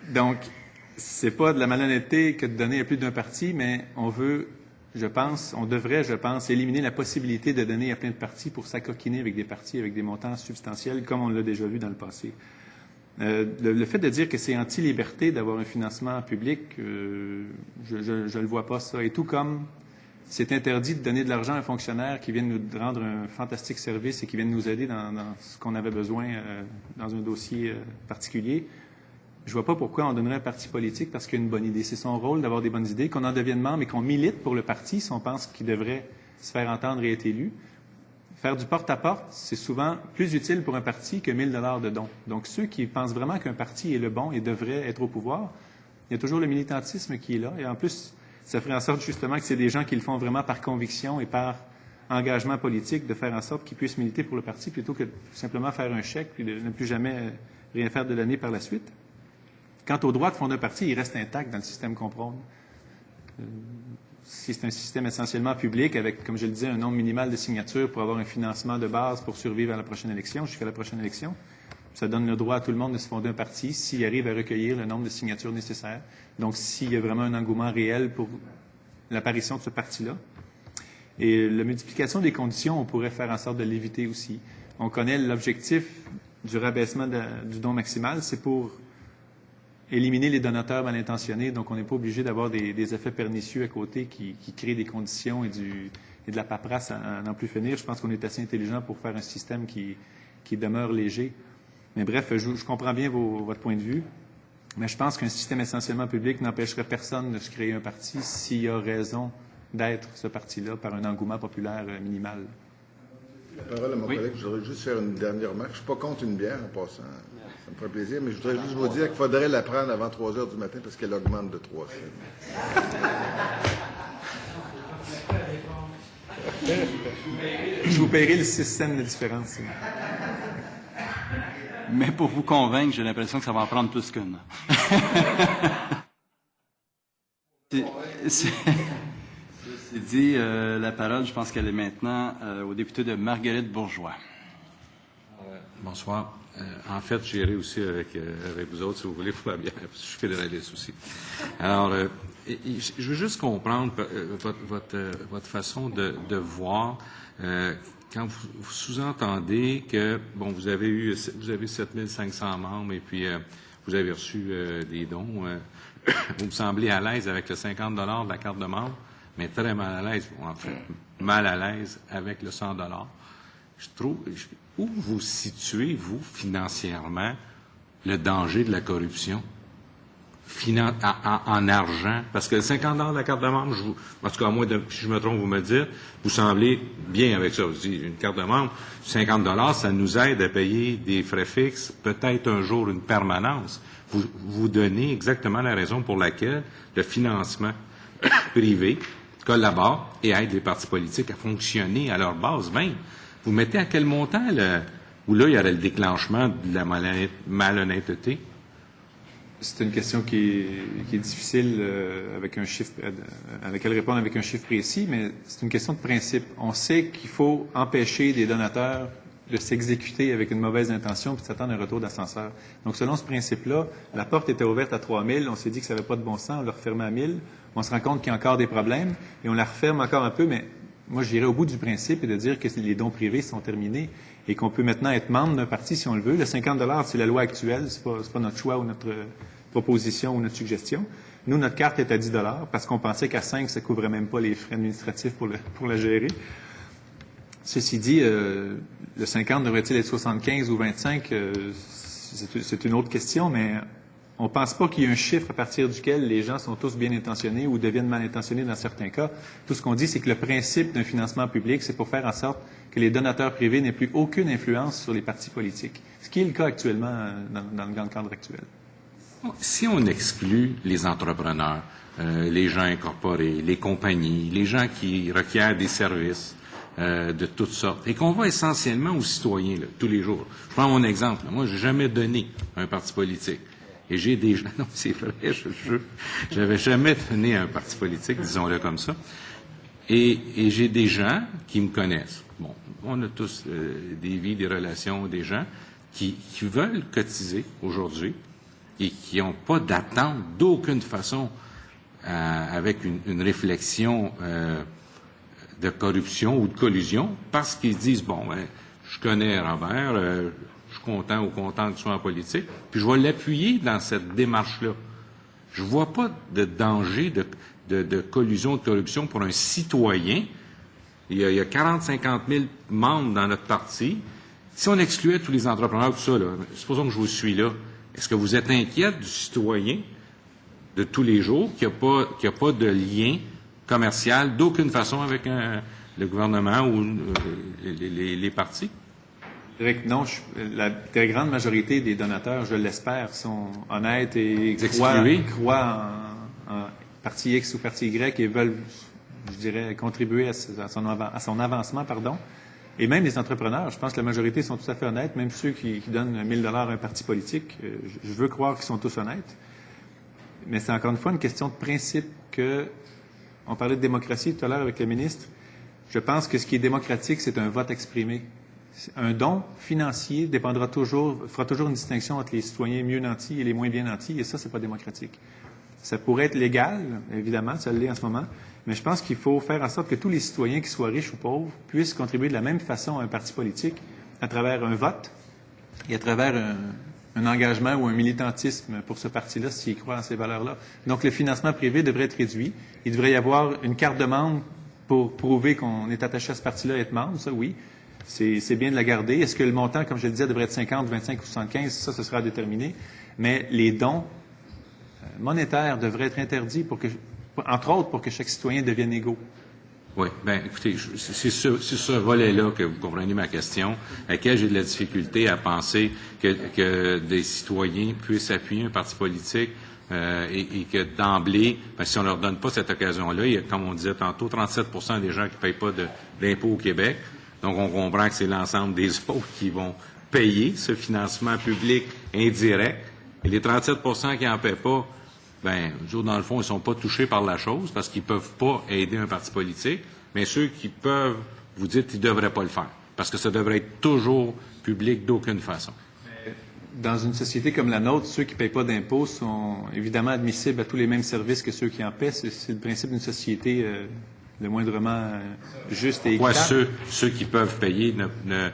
Donc, c'est pas de la malhonnêteté que de donner à plus d'un parti, mais on devrait, éliminer la possibilité de donner à plein de partis pour s'acoquiner avec des partis avec des montants substantiels, comme on l'a déjà vu dans le passé. Le fait de dire que c'est anti-liberté d'avoir un financement public, je le vois pas ça. Et tout comme c'est interdit de donner de l'argent à un fonctionnaire qui vient de nous rendre un fantastique service et qui vient de nous aider dans ce qu'on avait besoin dans un dossier particulier, je vois pas pourquoi on donnerait un parti politique parce qu'il a une bonne idée. C'est son rôle d'avoir des bonnes idées, qu'on en devienne membre et qu'on milite pour le parti si on pense qu'il devrait se faire entendre et être élu. Faire du porte-à-porte, c'est souvent plus utile pour un parti que 1 000 $ de dons. Donc, ceux qui pensent vraiment qu'un parti est le bon et devrait être au pouvoir, il y a toujours le militantisme qui est là. Et en plus, ça ferait en sorte justement que c'est des gens qui le font vraiment par conviction et par engagement politique de faire en sorte qu'ils puissent militer pour le parti plutôt que de simplement faire un chèque puis de ne plus jamais rien faire de l'année par la suite. Quant aux droits de fonder un parti, ils restent intacts dans le système qu'on prône. Si c'est un système essentiellement public avec, comme je le disais, un nombre minimal de signatures pour avoir un financement de base pour survivre à la prochaine élection, jusqu'à la prochaine élection, ça donne le droit à tout le monde de se fonder un parti s'il arrive à recueillir le nombre de signatures nécessaires. Donc, s'il y a vraiment un engouement réel pour l'apparition de ce parti-là. Et la multiplication des conditions, on pourrait faire en sorte de l'éviter aussi. On connaît l'objectif du rabaissement du don maximal, c'est pour éliminer les donateurs mal intentionnés, donc on n'est pas obligé d'avoir des effets pernicieux à côté qui créent des conditions et de la paperasse à n'en plus finir. Je pense qu'on est assez intelligent pour faire un système qui demeure léger. Mais bref, je comprends bien votre point de vue, mais je pense qu'un système essentiellement public n'empêcherait personne de se créer un parti s'il y a raison d'être ce parti-là par un engouement populaire minimal. La parole à mon collègue, je voudrais juste faire une dernière remarque. Je ne suis pas contre une bière en passant. Ça me ferait plaisir, mais je voudrais juste vous dire qu'il faudrait la prendre avant 3 heures du matin parce qu'elle augmente de 3 cents. Je vous paierai le 6 cents de différence. Mais pour vous convaincre, j'ai l'impression que ça va en prendre plus qu'une. Ceci dit, la parole, je pense qu'elle est maintenant au député de Marguerite Bourgeois. Bonsoir. En fait, j'irai aussi avec vous autres, si vous voulez, pour la bière, parce que je suis fédéraliste aussi. Alors, je veux juste comprendre votre façon de voir quand vous sous-entendez que, bon, vous avez 7500 membres et puis vous avez reçu des dons. Vous me semblez à l'aise avec le 50 $ de la carte de membre, mais très mal à l'aise, en fait, mal à l'aise avec le 100 $. Je trouve, où vous situez, vous, financièrement, le danger de la corruption? En argent? Parce que le 50 $ de la carte de membre, en tout cas, moi, si je me trompe, vous me dites, vous semblez bien avec ça. Vous dites, une carte de membre, 50 $, ça nous aide à payer des frais fixes, peut-être un jour une permanence. Vous donnez exactement la raison pour laquelle le financement privé collabore et aide les partis politiques à fonctionner à leur base même. Vous mettez à quel montant, où là, il y aurait le déclenchement de la malhonnêteté? C'est une question qui est difficile avec un chiffre, à laquelle répondre avec un chiffre précis, mais c'est une question de principe. On sait qu'il faut empêcher des donateurs de s'exécuter avec une mauvaise intention puis de s'attendre à un retour d'ascenseur. Donc, selon ce principe-là, la porte était ouverte à 3 000, on s'est dit que ça n'avait pas de bon sens, on l'a refermée à 1 000, on se rend compte qu'il y a encore des problèmes et on la referme encore un peu, mais moi, j'irais au bout du principe et de dire que les dons privés sont terminés et qu'on peut maintenant être membre d'un parti si on le veut. Le 50 $, c'est la loi actuelle, c'est pas notre choix ou notre proposition ou notre suggestion. Nous, notre carte est à 10 $ parce qu'on pensait qu'à 5, ça couvrait même pas les frais administratifs pour la gérer. Ceci dit, le 50 devrait-il être 75 ou 25? C'est une autre question, mais on ne pense pas qu'il y ait un chiffre à partir duquel les gens sont tous bien intentionnés ou deviennent mal intentionnés dans certains cas. Tout ce qu'on dit, c'est que le principe d'un financement public, c'est pour faire en sorte que les donateurs privés n'aient plus aucune influence sur les partis politiques, ce qui est le cas actuellement dans le cadre actuel. Si on exclut les entrepreneurs, les gens incorporés, les compagnies, les gens qui requièrent des services de toutes sortes, et qu'on va essentiellement aux citoyens là, tous les jours. Je prends mon exemple. Moi, j'ai jamais donné à un parti politique. Et j'ai des gens, non, c'est vrai, j'avais jamais donné à un parti politique, disons-le comme ça. Et j'ai des gens qui me connaissent. Bon, on a tous des vies, des relations, des gens qui veulent cotiser aujourd'hui et qui n'ont pas d'attente d'aucune façon avec une réflexion de corruption ou de collusion parce qu'ils disent, bon, ben, je connais Robert, je suis content ou content qu'il soit en politique, puis je vais l'appuyer dans cette démarche-là. Je vois pas de danger de collusion, de corruption pour un citoyen. Il y a 40-50 000 membres dans notre parti. Si on excluait tous les entrepreneurs, tout ça, là, supposons que je vous suis là, est-ce que vous êtes inquiète du citoyen de tous les jours qui a pas de lien commercial d'aucune façon avec le gouvernement ou les partis? Je dirais que non, la très grande majorité des donateurs, je l'espère, sont honnêtes et croient en parti X ou parti Y et veulent, je dirais, contribuer à son avancement, pardon. Et même les entrepreneurs, je pense que la majorité sont tout à fait honnêtes, même ceux qui donnent 1 000 $ à un parti politique. Je veux croire qu'ils sont tous honnêtes. Mais c'est encore une fois une question de principe on parlait de démocratie tout à l'heure avec le ministre. Je pense que ce qui est démocratique, c'est un vote exprimé. Un don financier fera toujours une distinction entre les citoyens mieux nantis et les moins bien nantis, et ça, c'est pas démocratique. Ça pourrait être légal, évidemment, ça l'est en ce moment, mais je pense qu'il faut faire en sorte que tous les citoyens, qu'ils soient riches ou pauvres, puissent contribuer de la même façon à un parti politique à travers un vote et à travers un engagement ou un militantisme pour ce parti-là s'il croit en ces valeurs-là. Donc, le financement privé devrait être réduit. Il devrait y avoir une carte de membre pour prouver qu'on est attaché à ce parti-là et être membre, ça, oui. C'est bien de la garder. Est-ce que le montant, comme je le disais, devrait être 50, 25 ou 75? Ça, ce sera à déterminer. Mais les dons monétaires devraient être interdits entre autres, pour que chaque citoyen devienne égaux. Oui, bien, écoutez, c'est ce volet-là que vous comprenez ma question, à laquelle j'ai de la difficulté à penser que des citoyens puissent appuyer un parti politique et que d'emblée, ben, si on leur donne pas cette occasion-là, il y a, comme on disait tantôt, 37 des gens qui ne payent pas d'impôts au Québec. Donc, on comprend que c'est l'ensemble des autres qui vont payer ce financement public indirect. Et les 37 qui n'en paient pas, ben, dans le fond, ils ne sont pas touchés par la chose parce qu'ils ne peuvent pas aider un parti politique. Mais ceux qui peuvent, vous dites qu'ils ne devraient pas le faire. Parce que ça devrait être toujours public d'aucune façon. Dans une société comme la nôtre, ceux qui ne payent pas d'impôts sont évidemment admissibles à tous les mêmes services que ceux qui en paient. C'est le principe d'une société le moindrement juste et équitable. Pourquoi ceux qui peuvent payer ne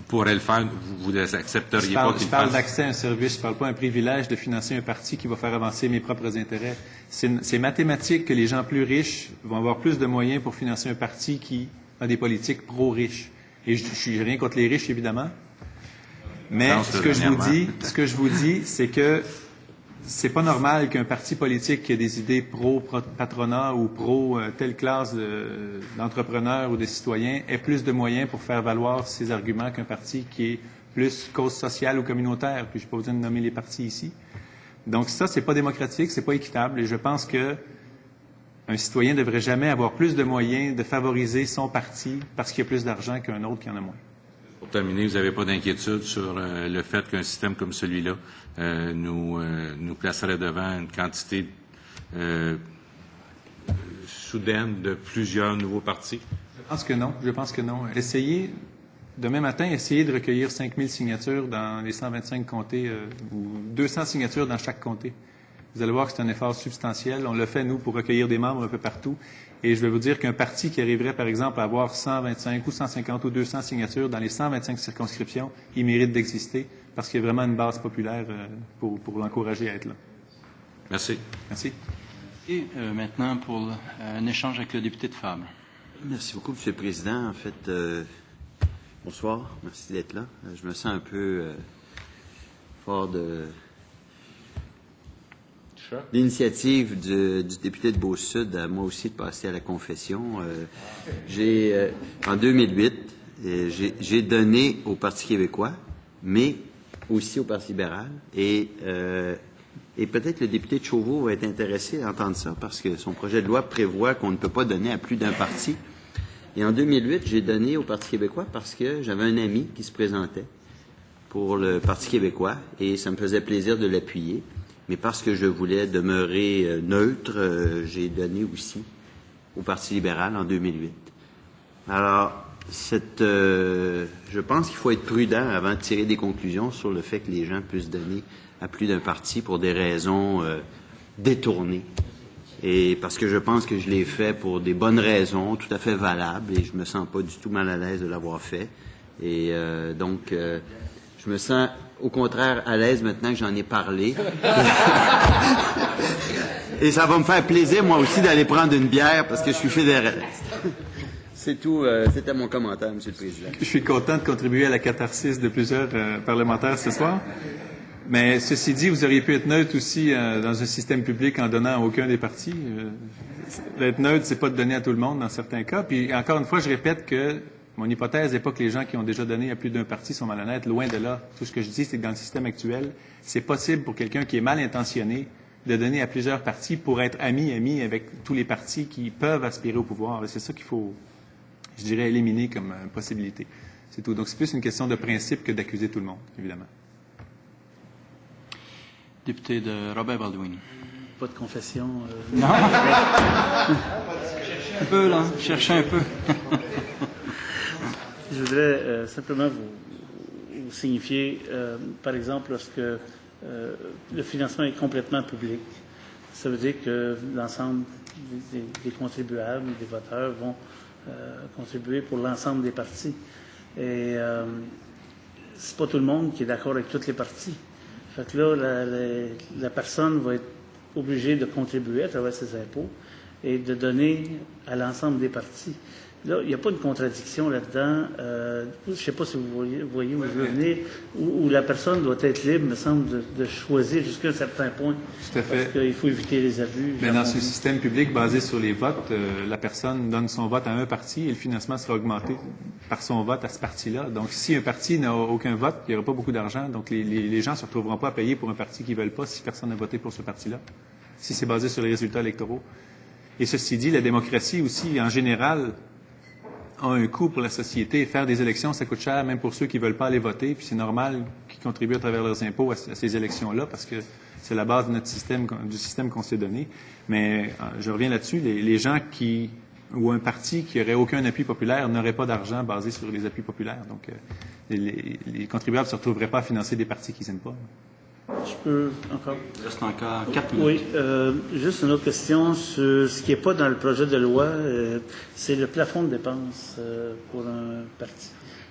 pourraient le faire, vous les accepteriez pas qu'ils le fassent? Je parle d'accès à un service, je ne parle pas d'un privilège de financer un parti qui va faire avancer mes propres intérêts. C'est mathématique que les gens plus riches vont avoir plus de moyens pour financer un parti qui a des politiques pro-riches. Et je suis rien contre les riches, évidemment. Mais ce que je vous dis, c'est que c'est pas normal qu'un parti politique qui a des idées pro-patronat ou pro-telle classe d'entrepreneurs ou de citoyens ait plus de moyens pour faire valoir ses arguments qu'un parti qui est plus cause sociale ou communautaire. Puis je n'ai pas besoin de nommer les partis ici. Donc ça, c'est pas démocratique, c'est pas équitable. Et je pense que un citoyen ne devrait jamais avoir plus de moyens de favoriser son parti parce qu'il y a plus d'argent qu'un autre qui en a moins. Pour terminer, vous n'avez pas d'inquiétude sur le fait qu'un système comme celui-là nous placerait devant une quantité soudaine de plusieurs nouveaux partis? Je pense que non. Demain matin, essayez de recueillir 5000 signatures dans les 125 comtés ou 200 signatures dans chaque comté. Vous allez voir que c'est un effort substantiel. On le fait, nous, pour recueillir des membres un peu partout. Et je vais vous dire qu'un parti qui arriverait, par exemple, à avoir 125 ou 150 ou 200 signatures dans les 125 circonscriptions, il mérite d'exister parce qu'il y a vraiment une base populaire pour l'encourager à être là. Merci. Merci. Et maintenant, pour un échange avec le député de Fabre. Merci beaucoup, M. le Président. En fait, bonsoir. Merci d'être là. Je me sens un peu fort de l'initiative du député de Beau-Sud, à moi aussi, de passer à la confession. En 2008, j'ai donné au Parti québécois, mais aussi au Parti libéral. Et peut-être le député de Chauveau va être intéressé à entendre ça, parce que son projet de loi prévoit qu'on ne peut pas donner à plus d'un parti. Et en 2008, j'ai donné au Parti québécois parce que j'avais un ami qui se présentait pour le Parti québécois, et ça me faisait plaisir de l'appuyer. Mais parce que je voulais demeurer neutre, j'ai donné aussi au Parti libéral en 2008. Alors, je pense qu'il faut être prudent avant de tirer des conclusions sur le fait que les gens puissent donner à plus d'un parti pour des raisons détournées. Et parce que je pense que je l'ai fait pour des bonnes raisons, tout à fait valables, et je me sens pas du tout mal à l'aise de l'avoir fait. Et donc, je me sens au contraire à l'aise maintenant que j'en ai parlé. Et ça va me faire plaisir, moi aussi, d'aller prendre une bière parce que je suis fédéraliste. C'est tout. C'était mon commentaire, M. le Président. Je suis content de contribuer à la catharsis de plusieurs parlementaires ce soir. Mais ceci dit, vous auriez pu être neutre aussi dans un système public en donnant à aucun des partis. Être neutre, c'est pas de donner à tout le monde dans certains cas. Puis encore une fois, je répète que mon hypothèse n'est pas que les gens qui ont déjà donné à plus d'un parti sont malhonnêtes. Loin de là. Tout ce que je dis, c'est que dans le système actuel, c'est possible pour quelqu'un qui est mal intentionné de donner à plusieurs partis pour être ami avec tous les partis qui peuvent aspirer au pouvoir. Et c'est ça qu'il faut, je dirais, éliminer comme possibilité. C'est tout. Donc, c'est plus une question de principe que d'accuser tout le monde, évidemment. Député de Robert Baldwin. Pas de confession. Non. Un peu, là. Cherchez un peu. Je voudrais simplement vous signifier, par exemple, lorsque le financement est complètement public, ça veut dire que l'ensemble des contribuables, des voteurs vont contribuer pour l'ensemble des partis. Et c'est pas tout le monde qui est d'accord avec toutes les partis. Fait que là, la personne va être obligée de contribuer à travers ses impôts et de donner à l'ensemble des partis. là, il n'y a pas une contradiction là-dedans. Je ne sais pas si vous voyez où je veux venir, où la personne doit être libre, me semble, de choisir jusqu'à un certain point. Tout à fait. Parce qu'il faut éviter les abus. Mais dans ce système public basé sur les votes, la personne donne son vote à un parti et le financement sera augmenté par son vote à ce parti-là. Donc, si un parti n'a aucun vote, il n'y aura pas beaucoup d'argent. Donc, les gens ne se retrouveront pas à payer pour un parti qu'ils ne veulent pas si personne n'a voté pour ce parti-là, si c'est basé sur les résultats électoraux. Et ceci dit, la démocratie aussi, en général, a un coût pour la société. Faire des élections, ça coûte cher, même pour ceux qui ne veulent pas aller voter. Puis c'est normal qu'ils contribuent à travers leurs impôts à ces élections-là, parce que c'est la base de notre système, du système qu'on s'est donné. Mais je reviens là-dessus, les gens ou un parti qui n'aurait aucun appui populaire n'aurait pas d'argent basé sur les appuis populaires. Donc, les contribuables ne se retrouveraient pas à financer des partis qu'ils n'aiment pas. Je peux encore. Il reste encore 4 minutes. Oui, juste une autre question sur ce qui n'est pas dans le projet de loi, c'est le plafond de dépenses pour un parti.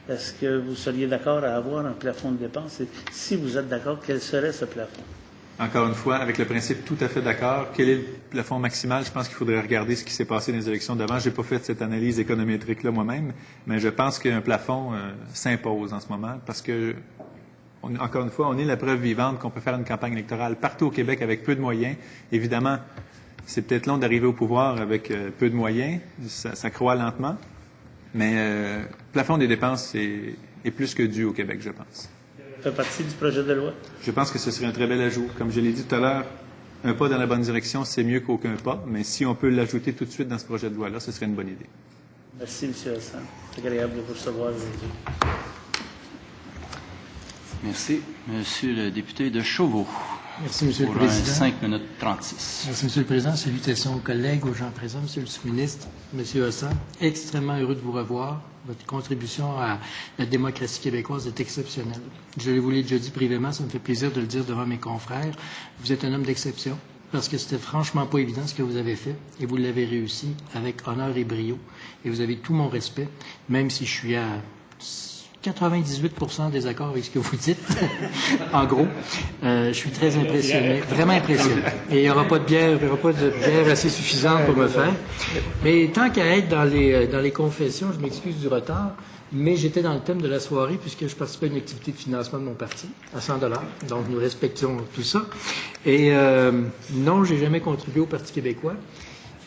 Est-ce que vous seriez d'accord à avoir un plafond de dépenses? Et si vous êtes d'accord, quel serait ce plafond? Encore une fois, avec le principe tout à fait d'accord, quel est le plafond maximal? Je pense qu'il faudrait regarder ce qui s'est passé dans les élections d'avant. Je n'ai pas fait cette analyse économétrique-là moi-même, mais je pense qu'un plafond s'impose en ce moment parce que, encore une fois, on est la preuve vivante qu'on peut faire une campagne électorale partout au Québec avec peu de moyens. Évidemment, c'est peut-être long d'arriver au pouvoir avec peu de moyens. Ça croît lentement. Mais le plafond des dépenses est plus que dû au Québec, je pense. Ça fait partie du projet de loi? Je pense que ce serait un très bel ajout. Comme je l'ai dit tout à l'heure, un pas dans la bonne direction, c'est mieux qu'aucun pas. Mais si on peut l'ajouter tout de suite dans ce projet de loi-là, ce serait une bonne idée. Merci, M. Hassan. C'est agréable de vous recevoir aujourd'hui. Merci. Monsieur le député de Chauveau. Merci, M. le Pour Président. 5 minutes 36. Merci, M. le Président. Salutations aux collègues, aux gens présents, M. le sous-ministre, M. Hassan. Extrêmement heureux de vous revoir. Votre contribution à la démocratie québécoise est exceptionnelle. Je vous l'ai déjà dit privément, ça me fait plaisir de le dire devant mes confrères. Vous êtes un homme d'exception parce que c'était franchement pas évident ce que vous avez fait et vous l'avez réussi avec honneur et brio. Et vous avez tout mon respect, même si je suis à 98% désaccord avec ce que vous dites. En gros, je suis très impressionné, vraiment impressionné. Et il n'y aura pas de bière, assez suffisante pour me faire. Mais tant qu'à être dans les confessions, je m'excuse du retard, mais j'étais dans le thème de la soirée puisque je participais à une activité de financement de mon parti à 100 $. Donc nous respectons tout ça. Et non, j'ai jamais contribué au Parti québécois.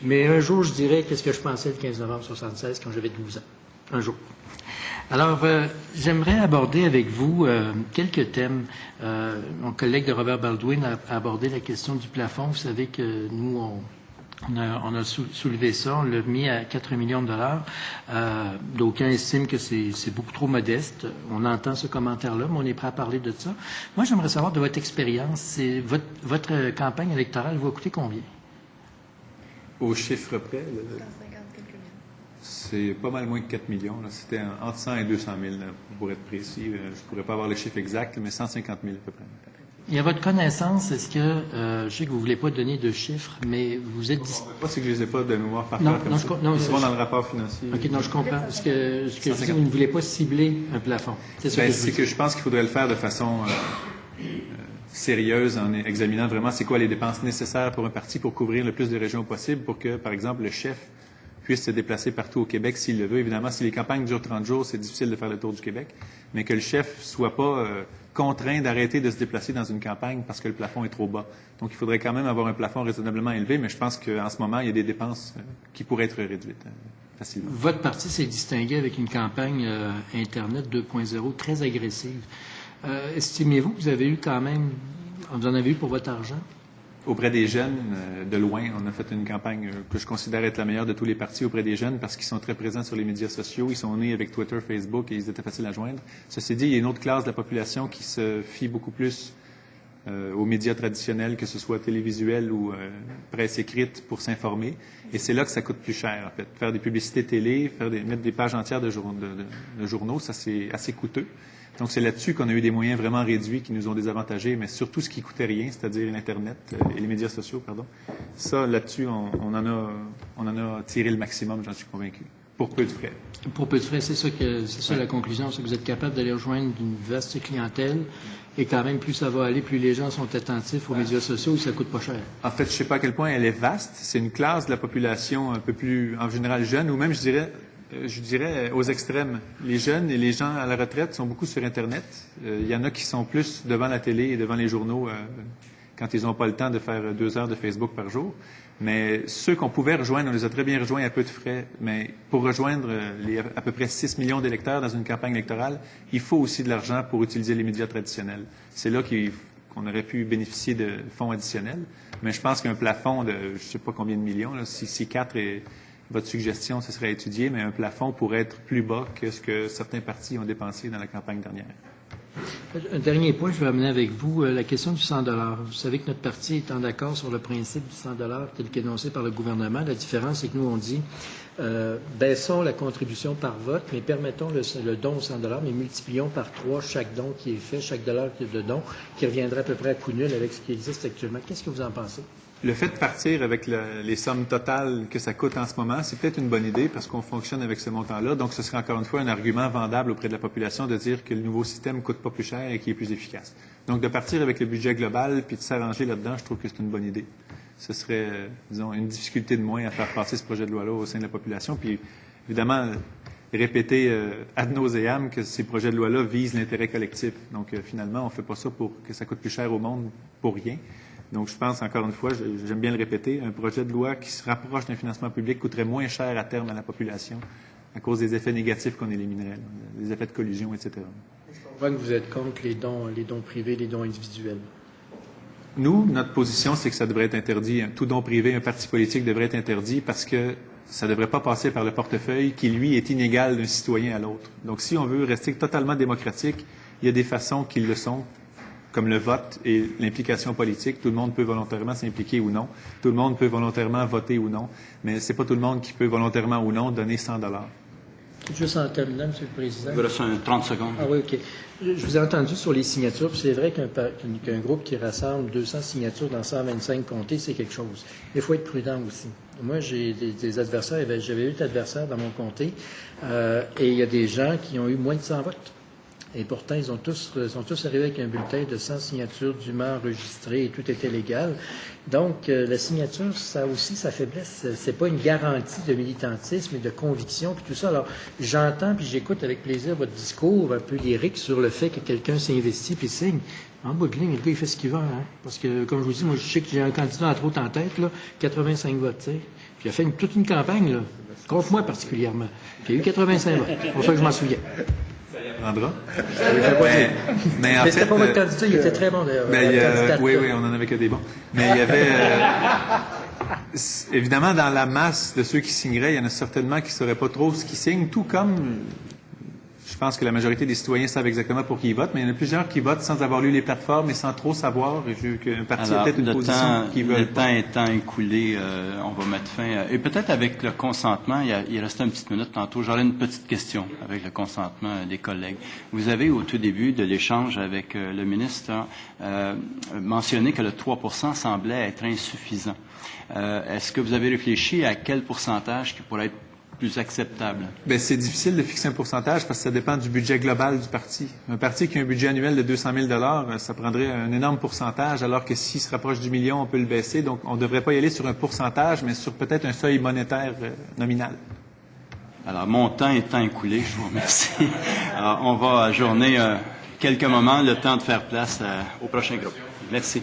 Mais un jour, je dirais qu'est-ce que je pensais le 15 novembre 1976 quand j'avais 12 ans. Un jour. Alors, j'aimerais aborder avec vous quelques thèmes. Mon collègue de Robert Baldwin a abordé la question du plafond. Vous savez que nous, on a soulevé ça, on l'a mis à 4 millions de dollars. D'aucuns estiment que c'est beaucoup trop modeste. On entend ce commentaire-là, mais on est prêt à parler de ça. Moi, j'aimerais savoir de votre expérience, votre campagne électorale vous a coûté combien? Au chiffre près, 150 quelques millions. c'est pas mal moins que 4 millions. Là. C'était entre 100 et 200 000, là, pour être précis. Je ne pourrais pas avoir le chiffre exact, mais 150 000 à peu près. Et à votre connaissance, est-ce que, je sais que vous ne voulez pas donner de chiffres, mais vous êtes... Pas c'est que je ne les ai pas de mémoire par Non, cœur comme non, ça. non, Ils seront dans le rapport financier. OK, non, je comprends. Ce que je dis, vous ne voulez pas cibler un plafond. C'est ça Ben, que je c'est veux que dire. je pense qu'il faudrait le faire de façon sérieuse en examinant vraiment c'est quoi les dépenses nécessaires pour un parti pour couvrir le plus de régions possible pour que, par exemple, le chef puisse se déplacer partout au Québec s'il le veut. Évidemment, si les campagnes durent 30 jours, c'est difficile de faire le tour du Québec, mais que le chef soit pas contraint d'arrêter de se déplacer dans une campagne parce que le plafond est trop bas. Donc, il faudrait quand même avoir un plafond raisonnablement élevé, mais je pense qu'en ce moment, il y a des dépenses qui pourraient être réduites facilement. Votre parti s'est distingué avec une campagne Internet 2.0 très agressive. Estimez-vous que vous avez eu quand même, vous en avez eu pour votre argent? Auprès des jeunes, de loin, on a fait une campagne que je considère être la meilleure de tous les partis auprès des jeunes parce qu'ils sont très présents sur les médias sociaux. Ils sont nés avec Twitter, Facebook et ils étaient faciles à joindre. Ceci dit, il y a une autre classe de la population qui se fie beaucoup plus aux médias traditionnels, que ce soit télévisuel ou presse écrite, pour s'informer. Et c'est là que ça coûte plus cher, en fait. Faire des publicités télé, mettre des pages entières de journaux, ça c'est assez coûteux. Donc, c'est là-dessus qu'on a eu des moyens vraiment réduits qui nous ont désavantagés, mais surtout ce qui coûtait rien, c'est-à-dire l'Internet et les médias sociaux, pardon. Ça, là-dessus, on en a tiré le maximum, j'en suis convaincu, pour peu de frais. Pour peu de frais, c'est ça la conclusion, c'est que vous êtes capable d'aller rejoindre une vaste clientèle et quand même, plus ça va aller, plus les gens sont attentifs aux médias sociaux et ça coûte pas cher. En fait, je sais pas à quel point elle est vaste. C'est une classe de la population un peu plus, en général, jeune, ou même, je dirais, je dirais, aux extrêmes. Les jeunes et les gens à la retraite sont beaucoup sur Internet. Il y en a qui sont plus devant la télé et devant les journaux quand ils n'ont pas le temps de faire 2 heures de Facebook par jour. Mais ceux qu'on pouvait rejoindre, on les a très bien rejoints à peu de frais. Mais pour rejoindre les à peu près 6 millions d'électeurs dans une campagne électorale, il faut aussi de l'argent pour utiliser les médias traditionnels. C'est là qu'on aurait pu bénéficier de fonds additionnels. Mais je pense qu'un plafond de, je ne sais pas combien de millions, là, si 4 est votre suggestion, ce serait étudié, mais un plafond pourrait être plus bas que ce que certains partis ont dépensé dans la campagne dernière. Un dernier point, je vais amener avec vous la question du 100 $. Vous savez que notre parti est en accord sur le principe du 100 $ tel qu'énoncé par le gouvernement. La différence, c'est que nous, on dit baissons la contribution par vote, mais permettons le don au 100 $, mais multiplions par 3 chaque don qui est fait, chaque dollar de don, qui reviendrait à peu près à coût nul avec ce qui existe actuellement. Qu'est-ce que vous en pensez? Le fait de partir avec les sommes totales que ça coûte en ce moment, c'est peut-être une bonne idée parce qu'on fonctionne avec ce montant-là. Donc, ce serait encore une fois un argument vendable auprès de la population de dire que le nouveau système ne coûte pas plus cher et qu'il est plus efficace. Donc, de partir avec le budget global puis de s'arranger là-dedans, je trouve que c'est une bonne idée. Ce serait, disons, une difficulté de moins à faire passer ce projet de loi-là au sein de la population. Puis, évidemment, répéter ad nauseam que ces projets de loi-là visent l'intérêt collectif. Donc, finalement, on ne fait pas ça pour que ça coûte plus cher au monde pour rien. Donc, je pense, encore une fois, j'aime bien le répéter, un projet de loi qui se rapproche d'un financement public coûterait moins cher à terme à la population à cause des effets négatifs qu'on éliminerait, les effets de collusion, etc. Je comprends que vous êtes contre les dons privés, les dons individuels. Nous, notre position, c'est que ça devrait être interdit. Tout don privé, un parti politique devrait être interdit parce que ça ne devrait pas passer par le portefeuille qui, lui, est inégal d'un citoyen à l'autre. Donc, si on veut rester totalement démocratique, il y a des façons qui le sont, comme le vote et l'implication politique. Tout le monde peut volontairement s'impliquer ou non. Tout le monde peut volontairement voter ou non. Mais c'est pas tout le monde qui peut volontairement ou non donner 100 $. Juste en terminant, M. le Président. Il vous reste 30 secondes. Ah oui, OK. Je vous ai entendu sur les signatures, puis c'est vrai qu'un groupe qui rassemble 200 signatures dans 125 comtés, c'est quelque chose. Il faut être prudent aussi. Moi, j'ai des adversaires, j'avais 8 adversaires dans mon comté, et il y a des gens qui ont eu moins de 100 votes. Et pourtant, ils sont tous arrivés avec un bulletin de 100 signatures dûment enregistrées et tout était légal. Donc, la signature, ça a aussi sa faiblesse. C'est pas une garantie de militantisme et de conviction, puis tout ça. Alors, j'entends puis j'écoute avec plaisir votre discours un peu lyrique sur le fait que quelqu'un s'investit puis signe. En bout de ligne, le gars, il fait ce qu'il veut, hein. Parce que, comme je vous dis, moi, je sais que j'ai un candidat entre autres en tête, là, 85 votes, tu sais. Puis il a fait toute une campagne, là, contre moi particulièrement. Puis il y a eu 85 votes. C'est pour ça que je m'en souviens. Mais en c'était fait, pas votre candidat, il était très bon d'ailleurs. Oui, on en avait que des bons. Mais il y avait, évidemment, dans la masse de ceux qui signeraient, il y en a certainement qui ne sauraient pas trop ce qu'ils signent, tout comme je pense que la majorité des citoyens savent exactement pour qui ils votent, mais il y en a plusieurs qui votent sans avoir lu les plateformes et sans trop savoir. Et j'ai qu'un parti a peut-être une position qui veut. Le temps étant écoulé, on va mettre fin. Et peut-être avec le consentement, il restait une petite minute tantôt, j'aurais une petite question avec le consentement des collègues. Vous avez, au tout début de l'échange avec le ministre, mentionné que le 3 % semblait être insuffisant. Est-ce que vous avez réfléchi à quel pourcentage qui pourrait être plus acceptable? Bien, c'est difficile de fixer un pourcentage parce que ça dépend du budget global du parti. Un parti qui a un budget annuel de 200 000 $, ça prendrait un énorme pourcentage, alors que s'il se rapproche du million, on peut le baisser. Donc, on ne devrait pas y aller sur un pourcentage, mais sur peut-être un seuil monétaire nominal. Alors, mon temps étant écoulé, je vous remercie. Alors, on va ajourner quelques moments, le temps de faire place au prochain groupe. Merci.